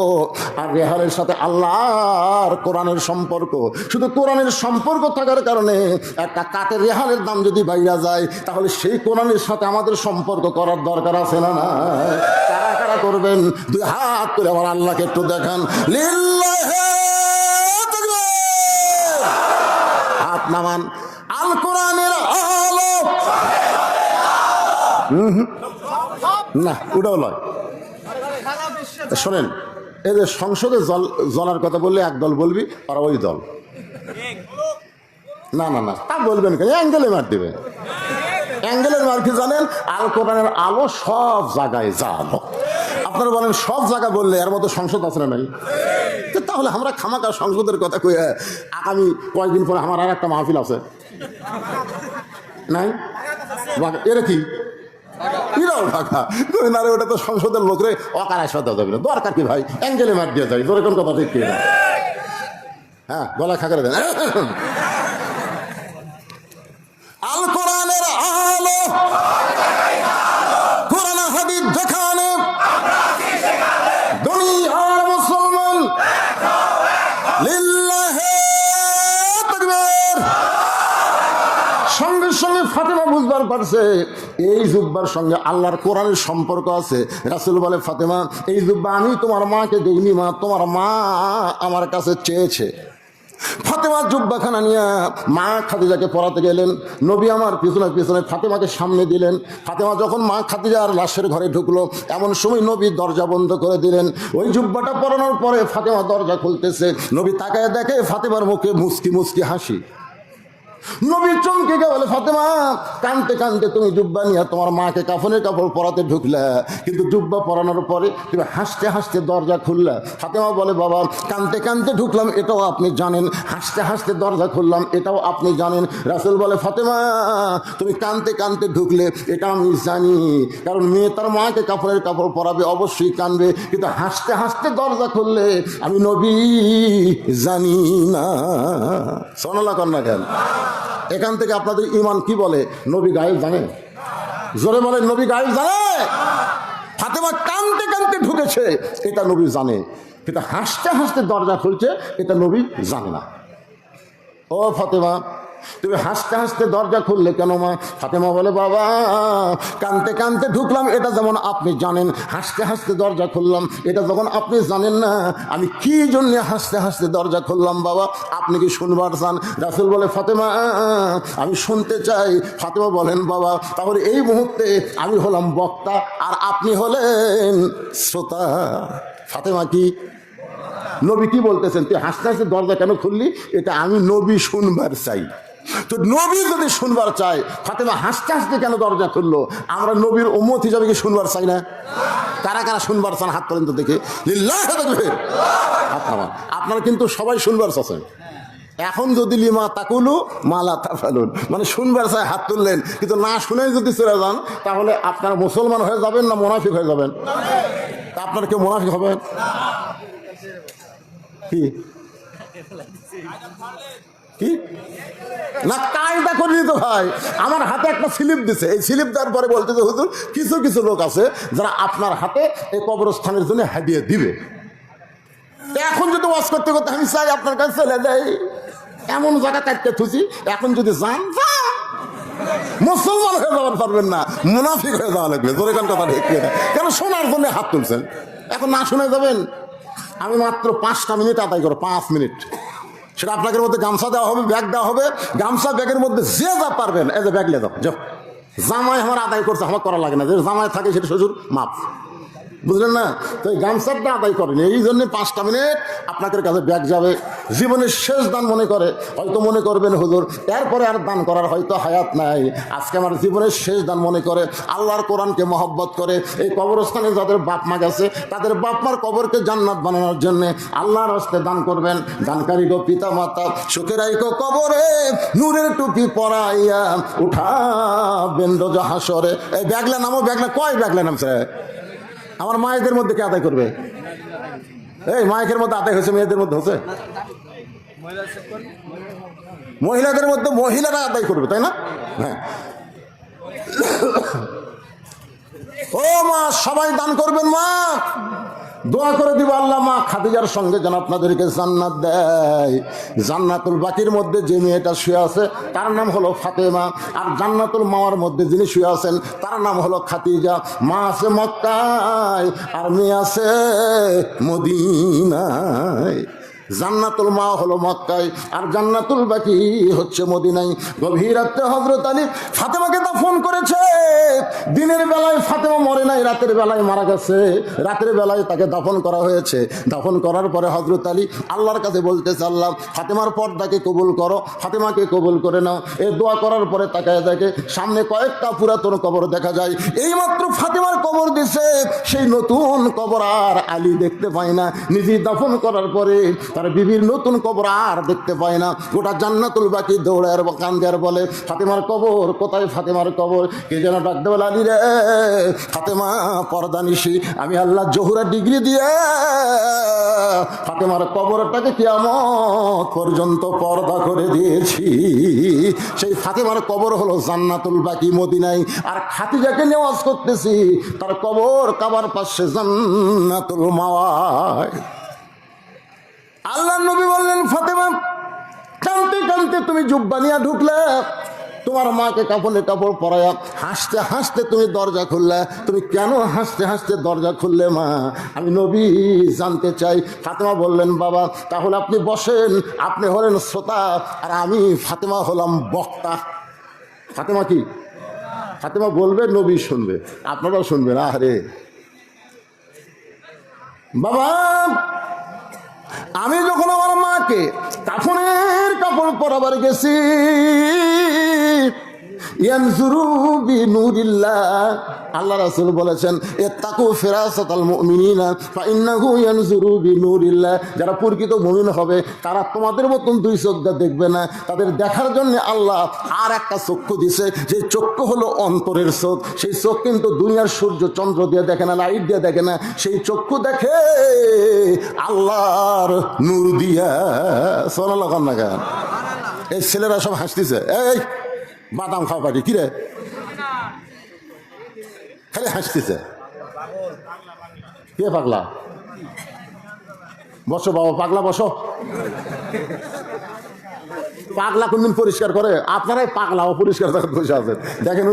[SPEAKER 1] আর রেহালের সাথে আল্লাহর কোরআনের সম্পর্ক। শুধু কোরআনের সম্পর্ক থাকার কারণে একটা কাঠের রেহালের দাম যদি বাইরা যায়, তাহলে সেই কোরআনের সাথে আমাদের সম্পর্ক করার দরকার আছে না? না, কারা কারা করবেন? দুই হাত করে আমার আল্লাহকে একটু দেখান, লিল্লাহি তাকবীর। হাত নামান। আল কোরআনের আলো না, ওটাও নয়। শোনেন, এই যে সংসদে জ্বলার কথা বললে এক দল বলবি, আর ওই দল না না না তা বলবেন কেন? অ্যাঙ্গেলে মার দেবে। অ্যাঙ্গেলের মার কি জানেন? আল কোরআনের আলো সব জায়গায় যা আলো। আপনারা বলেন সব জায়গা বললে এর মতো সংসদ আছে না নাই? তাহলে আমরা খামাকা সংসদের কথা কই, আগামী কয়েকদিন পরে আমার আর একটা মাহফিল আছে নাই? এরা কি এরাও ঢাকা না রে? ওটা তো সংসদের লোকরে অকারায় সাথে যাবে না, দরকার কি ভাই? অ্যাঙ্গেলে মার দিয়ে যাই। তোর কোন কথা ঠিক কি না? হ্যাঁ, গলা খাকারে দেন। আল কোরআনের আলো, কোরআন হাদিস যেখানে, দুনিয়ার মুসলমান লিল্লাহি তাকবীর। সঙ্গে সঙ্গে ফাতেমা বুঝবার পারছে এই জুব্বার সঙ্গে আল্লাহর কোরআনের সম্পর্ক আছে। রাসূল বলে, ফাতেমা এই জুব্বা আমি তোমার মাকে দেইনি মা, তোমার মা আমার কাছে চেয়েছে। ফাতেমা জুব্বাখানা নিয়ে মা খাদিজাকে পড়াতে গেলেন। নবী আমার পিছনে পিছনে ফাতেমাকে সামনে দিলেন। ফাতেমা যখন মা খাদিজার লাশের ঘরে ঢুকলো, এমন সময় নবী দরজা বন্ধ করে দিলেন। ওই জুব্বাটা পরানোর পরে ফাতেমা দরজা খুলতেছে, নবী তাকায় দেখে ফাতেমার মুখে মুচকি মুচকি হাসি। নবী চমকে গিয়ে বলে, ফাতেমা কানতে কানতে তুমি জুব্বা নিয়ে তোমার মাকে কাফনের কাপড় পরাতে ঢুকলা, কিন্তু জুব্বা পরানোর পরে তুমি হাসতে হাসতে দরজা খুললা। ফাতেমা বলে, বাবা কানতে কানতে ঢুকলাম এটাও আপনি জানেন, হাসতে হাসতে দরজা খুললাম এটাও আপনি জানেন। রাসূল বলে, ফাতেমা তুমি কানতে কানতে ঢুকলে এটা আমি জানি, কারণ মেয়ে তার মাকে কাপড়ের কাপড় পরাবে, অবশ্যই কানবে, কিন্তু হাসতে হাসতে দরজা খুললে আমি নবী জানি না। সুবহানাল্লাহ কন্যা কেন? এখান থেকে আপনাদের ইমান কি বলে? নবী গায়েব জানে? জোরে বলেন, নবী গায়েব জানে? ফাতেমা কানতে কানতে ঢুকেছে এটা নবী জানে, কিন্তু হাসতে হাসতে দরজা খুলছে এটা নবী জানে না। ও ফাতেমা তুমি হাসতে হাসতে দরজা খুললে কেন মা? ফাতেমা বলে, বাবা কানতে কানতে ঢুকলাম এটা যেমন আপনি জানেন, হাসতে হাসতে দরজা খুললাম এটা যখন আপনি জানেন না, আমি কি জন্য হাসতে হাসতে দরজা খুললাম বাবা, আপনি কি শুনবার চান? রাসূল বলে, ফাতেমা আমি শুনতে চাই। ফাতেমা বলেন, বাবা তাহলে এই মুহূর্তে আমি হলাম বক্তা আর আপনি হলেন শ্রোতা। ফাতেমা কি নবী কি বলতেছেন? তুই হাসতে হাসতে দরজা কেন খুললি? এটা আমি নবী শুনবার চাই। তো নবী যদি শুনবার চায়, ফাতেমা হাসতে হাসতে কেন দরজা খুললো? আমরা নবীর উম্মত হিসাবে কি শুনবার চাই না? কারা কারা শুনবার চান হাত পর্যন্ত দেখে লিল্লাহি তাকবীর। আপনারা কিন্তু সবাই শুনবার চাচ্ছেন। এখন যদি লিমা তাকুলু মালা তাফালুন, মানে শুনবার চাই হাত তুললেন, কিন্তু না শুনে যদি চলে যান, তাহলে আপনারা মুসলমান হয়ে যাবেন না মুনাফিক হয়ে যাবেন? তা আপনারা কেউ মুনাফিক হবেন কি? কি না কায়দা করে দিত ভাই। আমার হাতে একটা স্লিপ দিছে, এই স্লিপ দেওয়ার পরে বলতেছে হুজুর কিছু কিছু লোক আছে যারা আপনার হাতে এই কবরস্থানের জন্য হাদিয়া দিবে। এখন যদি ওয়াজ করতে করতে আমি চাই আপনার কাছে চলে যাই, এমন জায়গা কাটতে থুছি, এখন যদি যান মুসলমান হয়ে যাওয়ার পারবেন না, মুনাফিক হয়ে যাওয়া লাগবে। জোরে কান কথা ঠিক কেন? শোনার জন্য হাত তুলছেন, এখন না শুনে যাবেন। আমি মাত্র 5টা মিনিট আদায় করো, 5 মিনিট। সেটা আপনাদের মধ্যে গামছা দেওয়া হবে, ব্যাগ দেওয়া হবে। গামছা ব্যাগের মধ্যে যে যা পারবেন এই যে ব্যাগ লে দাও। যাও, জামাই আমার আদায় করছে, আমার করা লাগে না। যে জামাই থাকে সেটা শ্বশুর মাপ, বুঝলেন না? তো এই গামছাটা আদায় করেন, এই জন্য 5টা মিনিট আপনাদের কাছে ব্যাগ যাবে। জীবনের শেষ দান মনে করে হয়তো মনে করবেন হুজুর এরপরে আর দান করার হয়তো হায়াত নাই, আজকে আমার জীবনের শেষ দান মনে করে আল্লাহর কোরআনকে মহব্বত করে এই কবরস্থানে যাদের বাপ মা গেছে তাদের বাপ মার কবরকে জান্নাত বানানোর জন্য আল্লাহর হস্তে দান করবেন। দানকারী গো পিতা মাতা সুখের আইকো কবরে নূরের টুপি পরাইয়া উঠাবেন রোজ হাসরে। এই ব্যাগলা নামো, ব্যাগলা কয় ব্যাগলা নামছে? আমার মায়েদের মধ্যে কে আদায় করবে? এই মায়ের মধ্যে আদায় হয়েছে, মেয়েদের মধ্যে হচ্ছে? মহিলাদের মধ্যে মহিলারা আদায় করবে, তাই না? হ্যাঁ। ও মা, সবাই দান করবেন। মা দোয়া করে দিব আল্লাহ মা খাদিজার সঙ্গে যেন আপনাদেরকে জান্নাত দেয়। জান্নাতুল বাকির মধ্যে যে মেয়েটা শুয়ে আছে তার নাম হলো ফাতেমা, আর জান্নাতুল মাওয়ার মধ্যে যিনি শুয়ে আছেন তার নাম হলো খাদিজা। মা আছে মক্কায় আর মেয়ে আছে মদিনায়। জান্নাতুল মা হলো মক্কায় আর জান্নাতুল বাকি হচ্ছে মদিনায়। গভীর রাতে হযরত আলী ফাতেমাকে দাফন করেছে। দিনের বেলায় ফাতেমা মরে নাই, রাতের বেলায় মারা গেছে। রাতের বেলায় তাকে দাফন করা হয়েছে। দাফন করার পরে হযরত আলী আল্লাহর কাছে বলতেছে, আল্লাহ ফাতেমার পর্দাকে কবুল করো, ফাতেমাকে কবুল করে নাও। এই দোয়া করার পরে তাকায় দেখে সামনে কয়েকটা পুরাতন কবর দেখা যায়। এইমাত্র ফাতেমার কবর দিছে, সেই নতুন কবর আর আলী দেখতে পায় না। নিজে দাফন করার পরে তার বিবির নতুন কবর আর দেখতে পায় না। গোটা জান্নাতুল বাকি দৌড়ার কান্দার বলে ফাতেমার কবর কোথায়? ফাতেমার কবর। কে যেন ডাক দেওয়াল, আলী রে ফাতেমা পর্দা নিশি, আমি আল্লাহ জহুরা ডিগ্রি দিয়ে ফাতেমার কবরটাকে কিয়ামত পর্যন্ত পর্দা করে দিয়েছি। সেই ফাতেমার কবর হলো জান্নাতুল বাকি মদিনায়। আর খাদিজাকে নেওয়াজ করতেছি, তার কবর কাবার পাশে জান্নাতুল মাওয়ায়। আল্লাহ নবী বললেন, ফাতেমা কাঁদতে কাঁদতে তুমি জুব্বা নিয়ে ঢুকলে, তোমার মাকে কাপড়ে কাপড় পরায়া হাসতে হাসতে তুমি দরজা খুললে। তুমি কেন হাসতে হাসতে দরজা খুললে মা? আমি নবী জানতে চাই। ফাতেমা বললেন, বাবা তাহলে আপনি বসেন, আপনি হলেন শ্রোতা আর আমি ফাতেমা হলাম বক্তা। ফাতেমা কি? ফাতেমা বলবে, নবী শুনবে, আপনারাও শুনবেন। আরে বাবা, আমি যখন আমার মাকে কাফনের কাপড় পরাবার গেছি, ইয়ানজুরু বিনুরিল্লাহ, আল্লাহ রাসূল বলেছেন ইত্তাকু ফিরাসাতাল মুমিনিনা ফাইন্নাহু ইয়ানজুরু বিনুরিল্লাহ। যারা প্রকৃত মুমিন হবে তারা তোমাদের মতন দুই চোখ দিয়ে দেখবে না, তাদের দেখার জন্য আল্লাহ আর একটা চক্ষু দিছে। যে চক্ষু হলো অন্তরের চোখ। সেই চোখ কিন্তু দুনিয়ার সূর্য চন্দ্র দিয়ে দেখে না, লাইট দিয়ে দেখে না। সেই চক্ষু দেখে আল্লাহর নূর দিয়া। সুবহানাল্লাহ না কেন? এই ছেলেরা সব হাসতেছে, এই বাদাম খাওয়া পাটি কিরে খালি হাসতেছে। কে পাগলা? বসো বাবা, পাগলা বসো। পাগলা কোনদিন পরিষ্কার করে? আপনারাই পাগলা অপরিষ্কার বসে আছেন। দেখেন